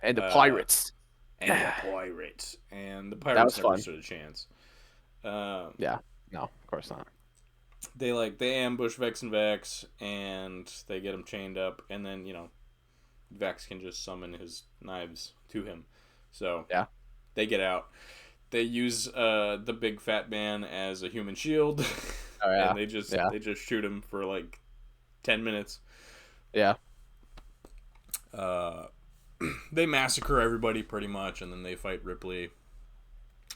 and the uh, pirates. and the pirates. And the That pirates was never fun. stood a chance. Um, Yeah. No, of course not. they ambush Vex and Vax, and they get him chained up, and then Vex can just summon his knives to him. So Yeah. they get out. They use the big fat man as a human shield, Oh yeah. and they just Yeah. they just shoot him for like 10 minutes. Yeah. Uh, they massacre everybody pretty much, and then they fight Ripley.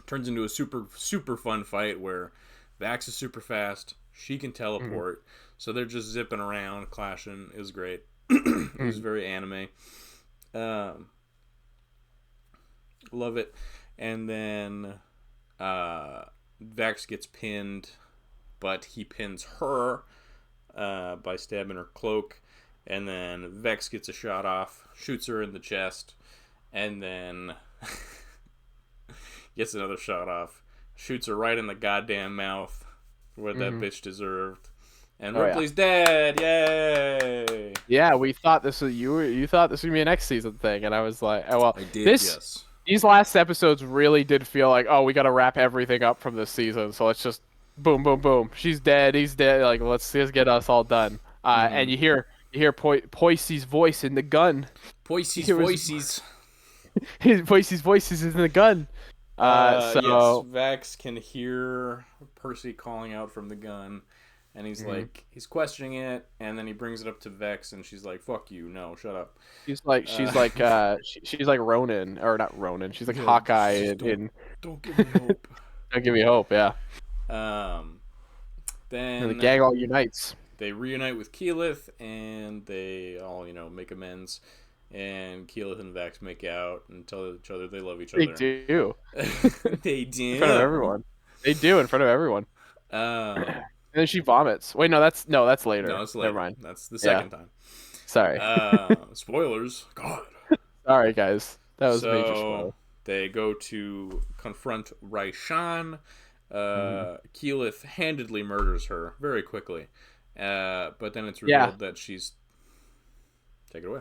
Turns into a super super fun fight where Vax is super fast. She can Mhm. teleport, so they're just zipping around, clashing. It was great. It was Mhm. very anime. Um, love it. And then Vax gets pinned, but he pins her by stabbing her cloak. And then Vex gets a shot off, shoots her in the chest, and then gets another shot off, shoots her right in the goddamn mouth where that Mhm. bitch deserved. And Oh yeah. Ripley's dead! Yay! Yeah, we thought this was you thought this would be a next season thing, and I was like, oh well, I did, this yes. these last episodes really did feel like, oh, we got to wrap everything up from this season, so let's just boom, boom, boom. She's dead, he's dead. Like let's just get us all done. Mm-hmm. And you hear Poisey's voice in the gun. You Poises, hear voices. his Poisey's voice is in the gun. Yes, So Vax can hear Percy calling out from the gun, and mhm. he's questioning it, and then he brings it up to Vex, and she's like, "Fuck you, no, shut up." She's like Uh, she's like Ronin or not Ronin. She's like yeah, Hawkeye just in don't give me hope. Don't Give Me Hope. Yeah, Um, and the then gang all unites. they reunite with Keyleth, and they all make amends. And Keyleth and Vax make out and tell each other they love each They other. do They in front of do. everyone. They do in front of everyone. And Um, then she vomits. Wait, no, that's no, later. it's Never later. mind. That's the Yeah, second time. sorry, Spoilers. God. sorry guys. That was a major So spoiler. they go to confront Raishan. Hmm. Keyleth handedly murders her very quickly. But then it's Yeah, revealed that she's. Take it away.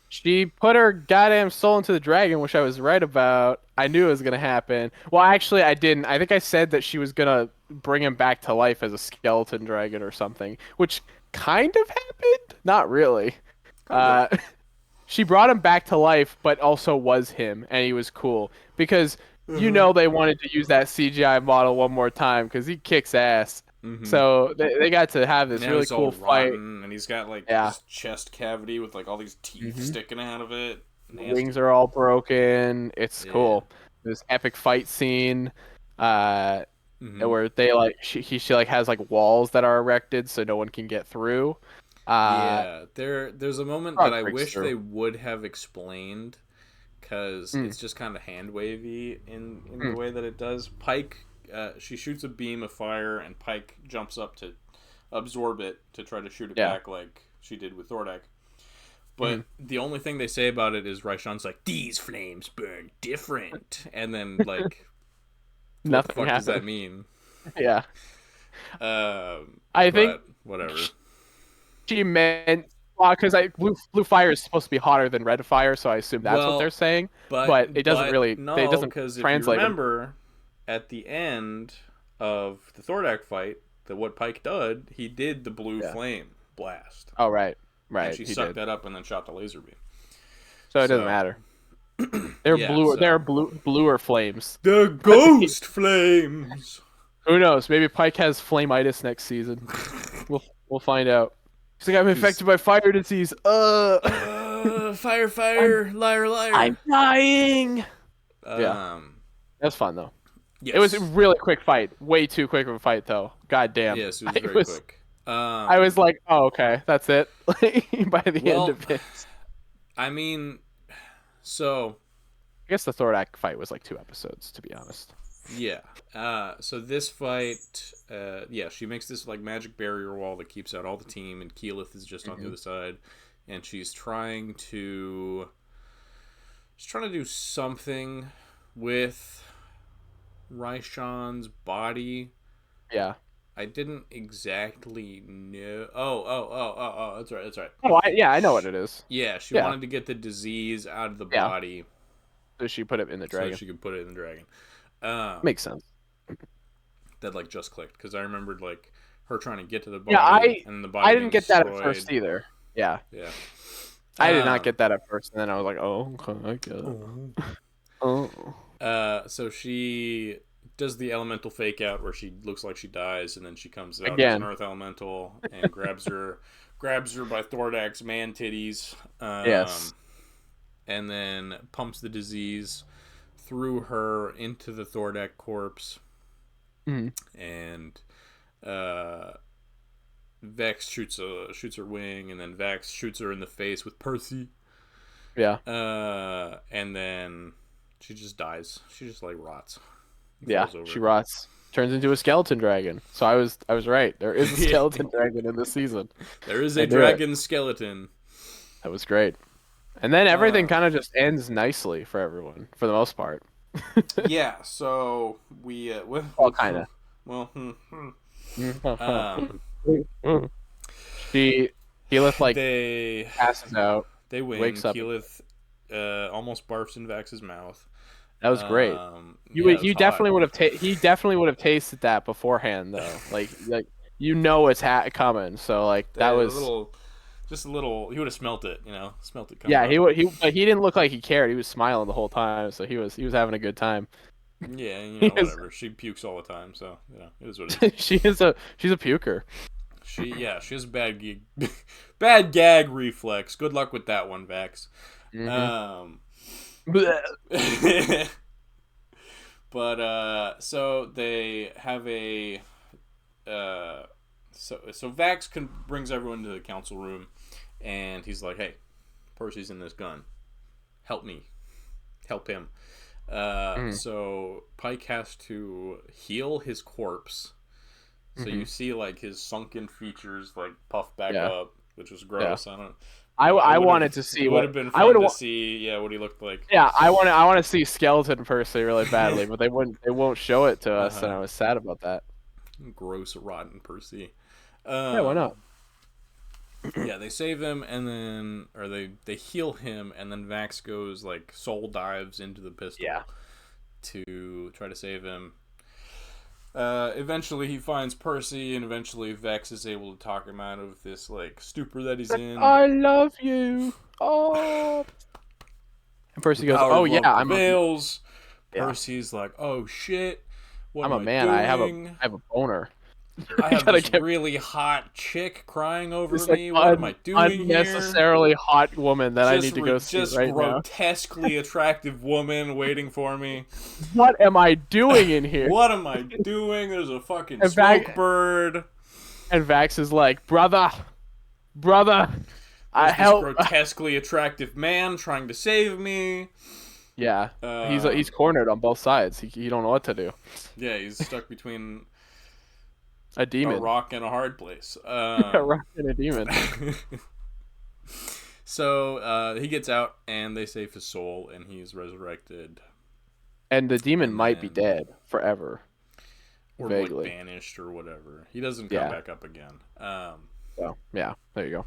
she put her goddamn soul into the dragon, which I was right about. I knew it was gonna happen. Well, actually, I didn't. I think I said that she was gonna bring him back to life as a skeleton dragon or something, which kind of happened. Not really. Kind of. Uh, she brought him back to life, but also was him, and he was cool because Uh-huh. they wanted to use that CGI model one more time because he kicks ass. Mm-hmm. So they got to have this Now really he's all cool fight. rotten, and he's got Yeah. this chest cavity with all these teeth Hmm. sticking out of it. Wings Nasty. are all broken. It's Yeah. cool. This epic fight scene, uh, Mm-hmm. where they she like has like walls that are erected so no one can get through. Uh, Yeah. There's a moment that Frog I breaks wish through. they would have explained because Mm, it's just kind of hand wavy in the mm, way that it does. Pike, she shoots a beam of fire, and Pike jumps up to absorb it to try to shoot it yeah. back like she did with Thordak. Mm. But the only thing they say about it is Raishan's like, "These flames burn different," and then what the Nothing fuck does that happened. mean? Yeah. Um, I think but whatever. she meant well, because I blue fire is supposed to be hotter than red fire, so I assume that's what they're Well, saying. But it no, doesn't because if you translate them. remember, at the end of the Thordak fight, what Pike did, he did the blue Yeah. flame blast, Oh right, and right. she He sucked did. that up and then shot the laser beam. So it doesn't So matter. They're yeah, blue. so They're bluer flames. the ghost flames. Who knows? Maybe Pike has flameitis next season. We'll find out. He's like, I'm He's infected by fire disease. fire, I'm fire, liar, liar. I'm dying. Yeah, Um, that's fun though. It was a yes, really quick fight. Way too quick of a fight though. God damn. yes, it was I very was quick. I was like, oh okay, that's it. By the end Well, of it. I mean, so I guess the Thordak fight was like 2 episodes, to be honest. yeah. So this fight, yeah, she makes this like magic barrier wall that keeps out all the team, and Keyleth is just on the other side, and she's trying to do something with Raishan's body. Yeah. I didn't exactly know. Oh, that's right, that's right. Oh, yeah, I know what it is. Yeah, she Yeah, wanted to get the disease out of the yeah. body So she put it in the so dragon. she could put it in the dragon. Um, Makes sense. that like just clicked because I remembered like her trying to get to the Yeah, body and the body I being didn't get that at destroyed. first either. Yeah, Yeah. I did not Um. get that at first, and then I was like, oh, okay, I get it. Oh, So she does the elemental fake out where she looks like she dies, and then she comes out as an again. earth elemental and grabs her by Thordak's man titties, Yes. and then pumps the disease through her into the Thordak corpse, Mhm. and Vex shoots her wing, and then Vex shoots her in the face with Percy. Yeah. And then she just dies. She just like rots. Yeah. Falls over. She rots. Turns into a skeleton dragon. So I was right. There is a skeleton dragon in this season. There is I a knew it. dragon skeleton. That was great. And then everything Uh, kind of just ends nicely for everyone, for the most part. yeah. So we Well, kind of. well um She Keyleth like they passes out, win. wakes up. Keyleth almost barfs in Vax's mouth. That was great. Yeah, it was You hot. definitely would have he definitely would have tasted that beforehand though. Like you know it's coming. So like that A was little, just a little. He would have smelt it, smelt it coming yeah. up. But he didn't look like he cared. He was smiling the whole time. So he was having a good time. Yeah, He is whatever. She pukes all the time, so it is what it is. she's a puker. She has bad gag reflex. Good luck with that one, Vax. Mm-hmm. But so they have a so Vax brings everyone to the council room, and he's like, "Hey, Percy's in this gun. Help me, help him." So Pike has to heal his corpse. So you see like his sunken features like puff back up, which was gross. Yeah. I wanted to see it what would have been I fun would to see. Yeah, what he looked like. yeah, I want to see skeleton Percy really badly, but they won't show it to us, and I was sad about that. Gross, rotten Percy. Yeah, why not? Yeah, they save him, and then they heal him, and then Vax goes like soul dives into the pistol to try to save him. Eventually he finds Percy, and eventually Vex is able to talk him out of this like stupor that he's in. I love you. Oh. And Percy goes, "Oh yeah, prevails." Percy's like, "Oh shit, what I'm am a man. doing? I have a boner. I have this really hot chick crying over me. What am I doing unnecessarily here? hot woman that I need to go see right now. Grotesquely attractive woman waiting for me. What am I doing in here? What am I doing? There's a fucking smoke bird." And Vax is like, brother, I help. This grotesquely attractive man trying to save me. Yeah, he's cornered on both sides. He don't know what to do. Yeah, he's stuck between a demon, a rock, and a hard place. A rock and a demon. So he gets out, and they save his soul, and he's resurrected. And the demon might be dead forever, or vaguely like banished or whatever. He doesn't come back up again. So yeah, there you go.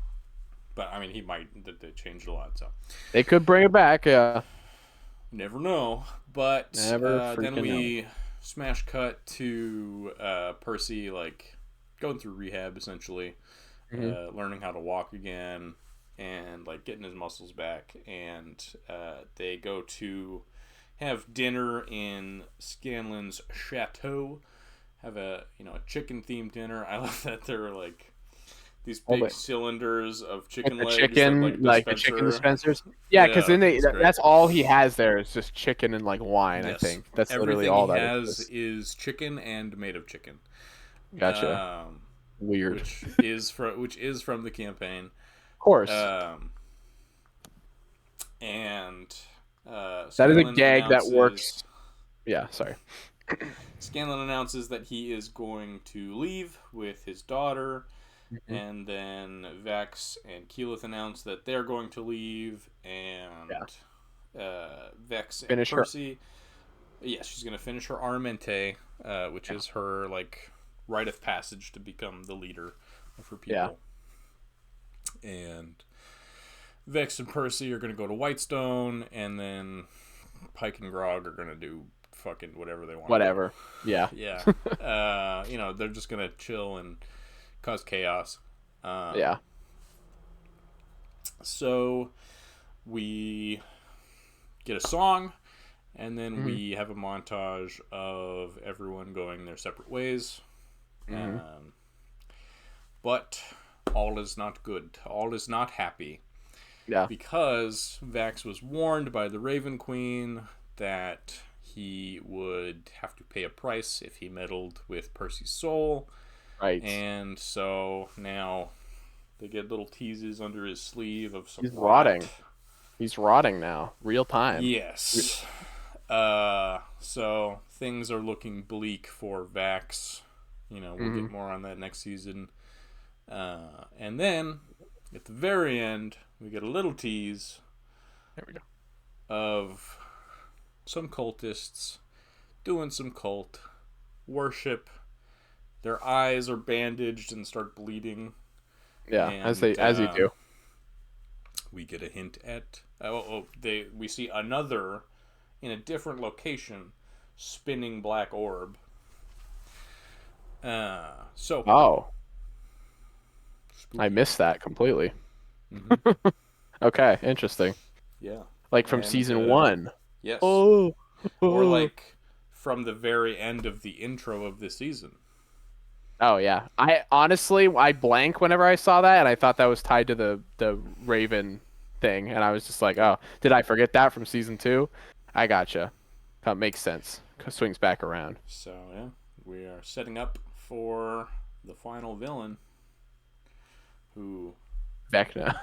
But I mean, he might. They changed a lot, so they could bring it back. Yeah, never know. But then we know. smash cut to Percy like going through rehab, essentially, learning how to walk again, and like getting his muscles back. And they go to have dinner in Scanlan's chateau, have a a chicken themed dinner. I love that they're like these All big the cylinders of like chicken the legs that chicken, like like the chicken dispenser. dispensers. Yeah, because Yeah, then they it's great. that's all he has there is just chicken and like wine. I Yes, think that's literally everything he all that has is. is chicken and made of chicken. Gotcha. Um, Weird. which is from the campaign. Of course, Um, and that is a Scanlan gag that announces works. Yeah. Sorry. Scanlan announces that he is going to leave with his daughter, Mhm. and then Vex and Keyleth announce that they're going to leave, Yeah. and Vex and Finish her. Percy. Yeah, she's gonna finish her Armente, which Yeah. is her like rite of passage to become the leader of her Yeah. people. And Vex and Percy are gonna go to Whitestone, and then Pike and Grog are gonna do fucking whatever they want to do. Whatever. Yeah. Yeah, they're just gonna chill and cause chaos. Um, Yeah. so we get a song, and then Hmm. we have a montage of everyone going their separate ways. Hmm. Um, but all is not good. All is not happy Yeah. because Vax was warned by the Raven Queen that he would have to pay a price if he meddled with Percy's soul, Right. and so now they get little teases under his sleeve of some He's rot. rotting. He's rotting now. Real time. Yes. So things are looking bleak for Vax. We'll Hmm. get more on that next season. And then at the very end, we get a little tease There we go. of some cultists doing some cult worship. Their eyes are bandaged and start bleeding, Yeah. and As you do. we get a hint at we see another in a different location spinning black orb. So Oh, I spooky. missed that completely. Mm-hmm. Okay. Interesting. Yeah, Like from and season one. yes, Oh. or Oh. like from the very end of the intro of this season. Oh yeah. I honestly I blank whenever I saw that and I thought that was tied to the Raven thing and I was just like, Okay. "Oh, did I forget that from season 2?" I gotcha. That makes sense. Swings back around. So yeah, we are setting up for the final villain, who Vecna.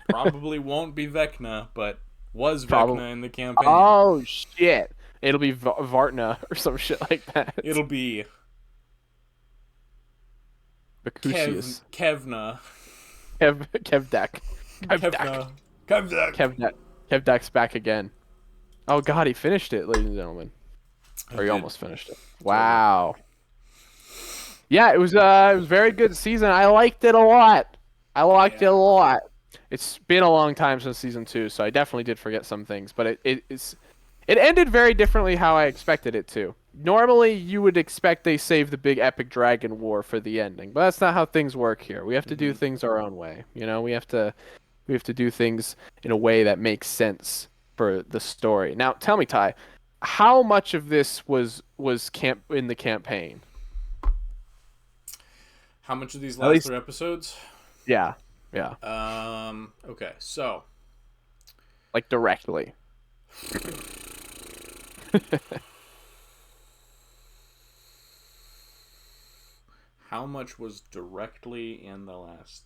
probably won't be Vecna, but was Probably. Vecna in the campaign. Oh shit. It'll be Vartna or some shit like that. It'll be Bacusius. Kevna, Kevdak. Kevdak. Kevna, Kevdak. Kevdak. Kevdak's back again. Oh god, he finished it, ladies and gentlemen. I Or he did almost finished it. totally. Wow. Yeah, it was very good season. I liked it a lot. I liked it a Yeah. lot. It's been a long time since season 2, so I definitely did forget some things, but it ended very differently how I expected it to. Normally, you would expect they save the big epic dragon war for the ending, but that's not how things work here. We have to do Mm-hmm. things our own way. We have to do things in a way that makes sense for the story. Now, tell me, Ty, how much of this was camp in the campaign? How much of these At last least, three episodes? yeah, yeah, Okay, so like directly. how much was directly in the last?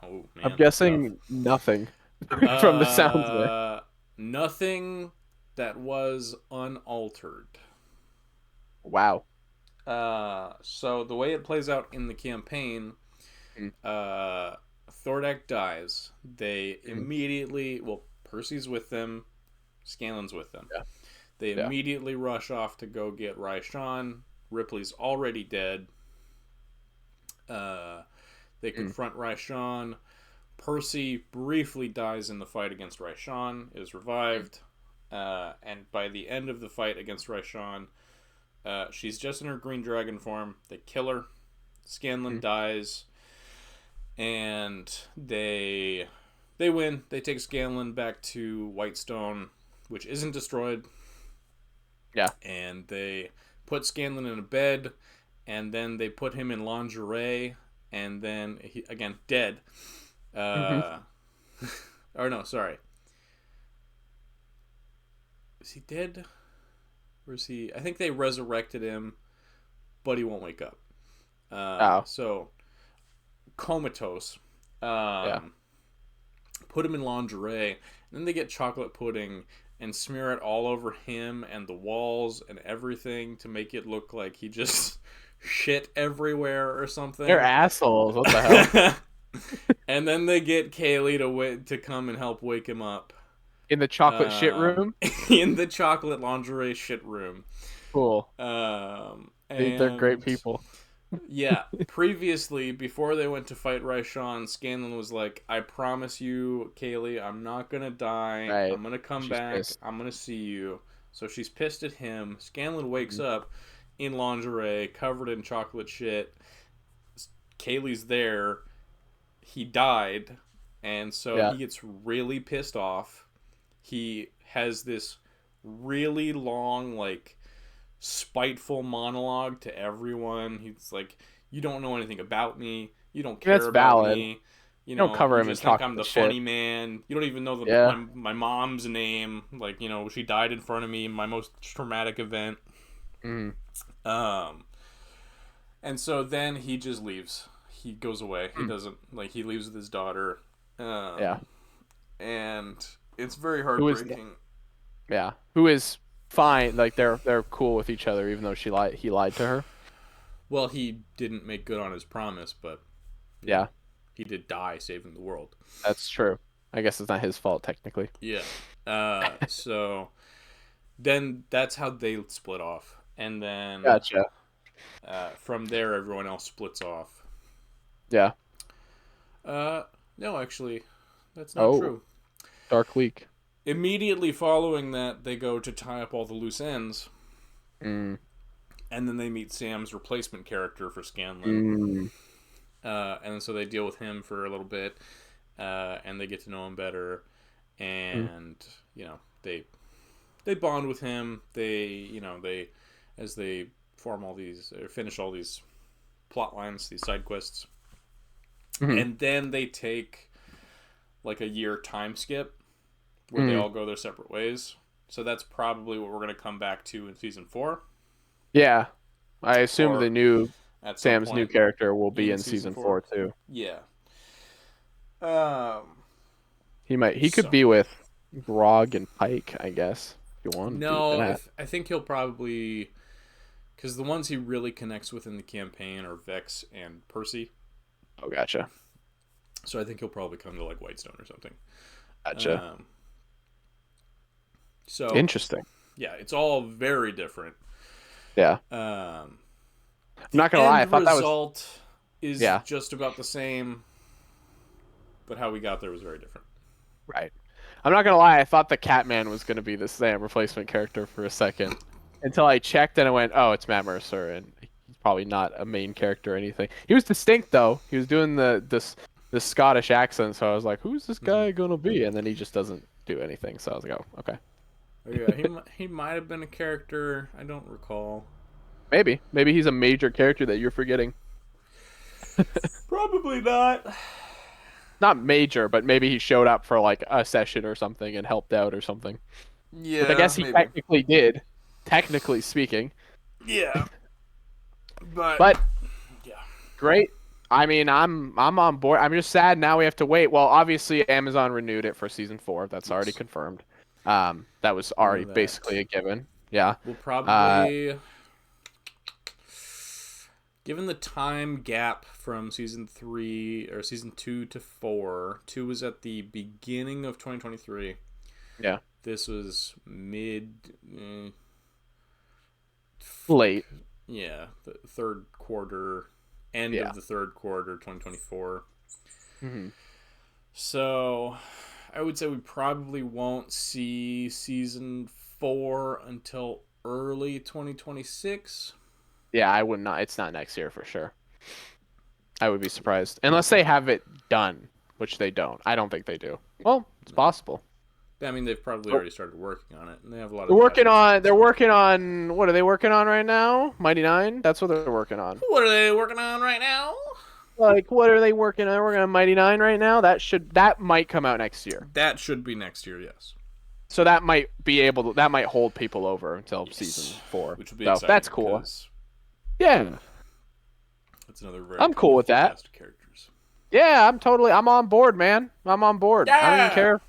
Oh I'm man, that's tough. guessing nothing from the sounds there. Uh, Nothing that was unaltered. Wow. So the way it plays out in the campaign, Mm, Thordak dies. They mm, immediately, well, Percy's with them, Scanlan's with them. yeah, They yeah. immediately rush off to go get Raishan. Ripley's already dead. Uh, they Mm, confront Raishan. Percy briefly dies in the fight against Raishan, is mm, revived, and by the end of the fight against Raishan, she's just in her green dragon form. They kill her. Scanlan mm, dies, and they win. They take Scanlan back to Whitestone, which isn't destroyed, yeah. and they put Scanlan in a bed, and then they put him in lingerie, and then he again dead. Hmm. Uh, or no, sorry, is he dead? Or is he? I think they resurrected him, but he won't wake up. Oh, So comatose. yeah. Um, put him in lingerie, and then they get chocolate pudding and smear it all over him and the walls and everything to make it look like he just shit everywhere or They're something. assholes. What the hell? And then they get Kaylee to come and help wake him up In the chocolate shit room? in the chocolate lingerie shit room. Cool. They're great And people. yeah, previously, before they went to fight Raishan, Scanlan was like, I promise you, Kaylee, I'm not gonna die. Right. I'm gonna come She's back. pissed. I'm gonna see you. So she's pissed at him. Scanlan wakes Mhm. up in lingerie, covered in chocolate shit. Kaylee's there. He died. And so Yeah. he gets really pissed off. He has this really long, like, spiteful monologue to everyone. He's like, "You don't know anything about me. You don't That's care about valid. me. You don't cover You him in just think I'm chocolate the shit. funny man. You don't even know Yeah. my mom's name. Like, she died in front of me in my most traumatic event." Mm. Um, and so then he just leaves. He goes away. He Mm. doesn't like. He leaves with his daughter. Yeah. And it's very Who is heartbreaking. yeah. Who is fine. Like they're cool with each other even though he lied to her. Well, he didn't make good on his promise, but you know, Yeah. he did die saving the world. That's true. I guess it's not his fault technically. Yeah. So then that's how they split off, and then Gotcha. from there everyone else splits off. Yeah. Uh, no, actually, that's not Oh, true. Dark Week. Immediately following that, they go to tie up all the loose ends, Mm. and then they meet Sam's replacement character for Scanlan, Mm. and so they deal with him for a little bit, and they get to know him better, Mm. and they bond with him. They as they form all these or finish all these plot lines, these side quests, Mm. and then they take like a year time skip where they Mm. all go their separate ways. So that's probably what we're going to come back to in season 4, Yeah. I assume the or new at some Sam's new point character will be in in season season 4. 4 too. Yeah. Um. He could So be with Grog and Pike, I guess, if you want to do no, that. I think he'll probably, because the ones he really connects with in the campaign are Vex and Percy. Oh, gotcha. So I think he'll probably come to like Whitestone or something. Gotcha. Um, so Interesting. yeah, it's all very different. Yeah. Um, I'm the not gonna lie, I end thought that was result is yeah, just about the same, but how we got there was very different. right. I'm not gonna lie, I thought the Catman was gonna be the Sam replacement character for a second. Until I checked and I went, oh, it's Matt Mercer, and he's probably not a main character or anything. He was distinct though. He was doing the Scottish accent, so I was like, who's this Mm-hmm. guy gonna be? And then he just doesn't do anything, so I was like, oh, okay. Oh, yeah, he might have been a character. I don't recall. Maybe he's a major character that you're forgetting. Probably not. Not major, but maybe he showed up for like a session or something and helped out or something. Which I Yeah, guess he maybe. technically did, technically speaking. Yeah, but But yeah. great. I mean, I'm on board. I'm just sad now we have to wait. Well, obviously Amazon renewed it for season 4. That's already Yes, confirmed. That was we already know that. basically a given. Yeah. We'll Uh, probably, given the time gap from season 3 or season 2 to 4, 2 was at the beginning of 2023. yeah. This was mid, Late. yeah, the third quarter, end Yeah. of the third quarter, 2024. Hmm. So I would say we probably won't see season 4 until early 2026. Yeah, I would not. It's not next year for sure. I would be surprised unless they have it done, which they don't. I don't think they do. Well, it's possible. I mean, they've probably already started working on it, and they have a lot They're of working cast on. and They're stuff. working on. What are they working on right now? Mighty Nine. That's what they're working on. What are they working on right now? Like, what are they working on? They're working on Mighty Nine right now. That might come out next year. That should be next year, yes. So that might be able to. That might hold people over until Yes. season 4. Which would be So exciting, that's cool. because Yeah, it's another very I'm cool with colorful that. cast of characters. Yeah, I'm on board, man. I'm on board. I don't even Yeah! care.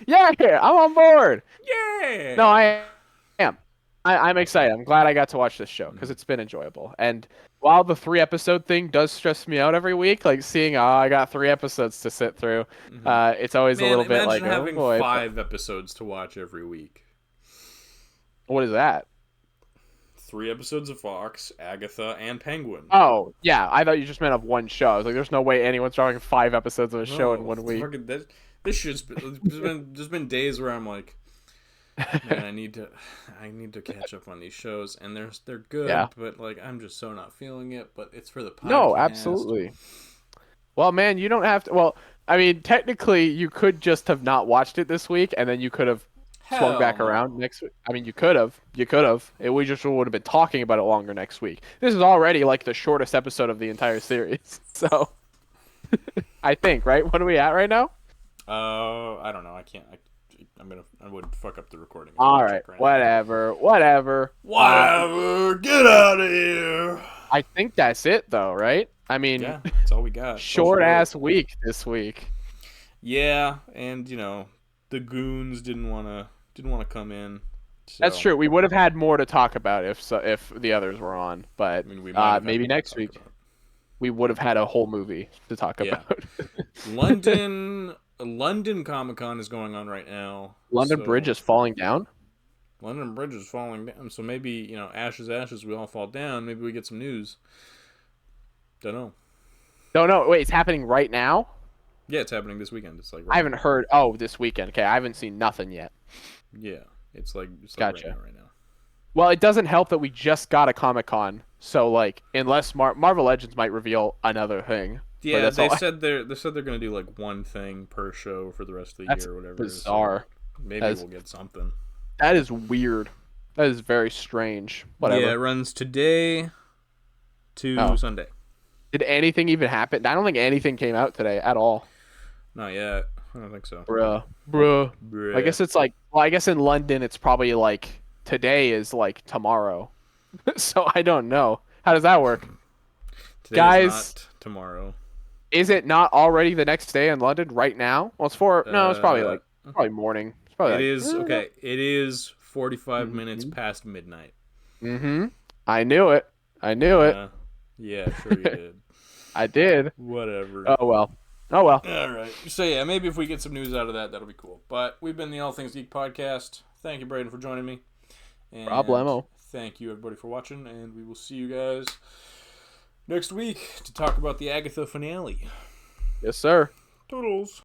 Yeah, I'm on board. No, Yeah! I am. I'm excited. I'm glad I got to watch this show because Mhm. it's been enjoyable. And while the 3 episode thing does stress me out every week, like seeing, oh, I got 3 episodes to sit through, Mhm. it's always a Man, little bit like, imagine oh having boy, but 5 episodes to watch every week. what is that? 3 episodes of Fox, Agatha, and Penguin. Oh, yeah, I thought you just meant of one show. I was like, there's no way anyone's drawing 5 episodes of a show in No, 1 week. fucking this shit's there's been days where I'm like, man, I need to catch up on these shows, and they're good, Yeah. but like I'm just so not feeling it. But it's for the No, podcast. absolutely. Well, man, you don't have to. Well, I mean, technically, you could just have not watched it this week, and then you could have swung Hell back around no. next week. I mean, you could have. You could have. We just would have been talking about it longer next week. This is already like the shortest episode of the entire series. So, I think, right? What are we at right now? I don't know. I can't. I would fuck up the recording. If I All right. check right now. Whatever. Whatever. Whatever. Get out of here. I think that's it, though, right? I mean, Yeah, that's all we got. short ass week this week. Yeah, and the goons didn't wanna come in. So, That's true. We would have had more to talk about if the others were on, but I mean, we might have had maybe more to next talk week about. we would have had a whole movie to talk Yeah. about. London Comic Con is going on right now. London So Bridge is falling down. London Bridge is falling down. So maybe ashes, ashes, we all fall down. Maybe we get some news. Don't know. No, wait, it's happening right now. Yeah, it's happening this weekend. It's like I haven't heard. Oh, this weekend. Okay, I haven't seen nothing yet. Yeah, it's like Gotcha. right now. Well, it doesn't help that we just got a Comic Con, so like, unless Marvel Legends might reveal another thing. Yeah, they said they're gonna do like one thing per show for the rest of the That's year or whatever. bizarre. So maybe That's- we'll get something. That is weird. That is very strange. Whatever. Yeah, it runs today to Sunday. Did anything even happen? I don't think anything came out today at all. Not yet. I don't think so. Bruh. Bruh. I guess it's like, well, I guess in London it's probably like today is like tomorrow. So I don't know. How does that work? Today Guys, is not tomorrow. is it not already the next day in London right now? Well, it's no, it's probably probably morning. It's probably It like, is okay. It is 45 Mhm. minutes past midnight. Mm-hmm. I knew it. Yeah, sure you did. I did. Whatever. Oh well. Oh well. All right. So yeah, maybe if we get some news out of that, that'll be cool. But we've been the All Things Geek podcast. Thank you, Braden, for joining me. And Problemo. thank you, everybody, for watching. And we will see you guys next week to talk about the Agatha finale. Yes, sir. Toodles.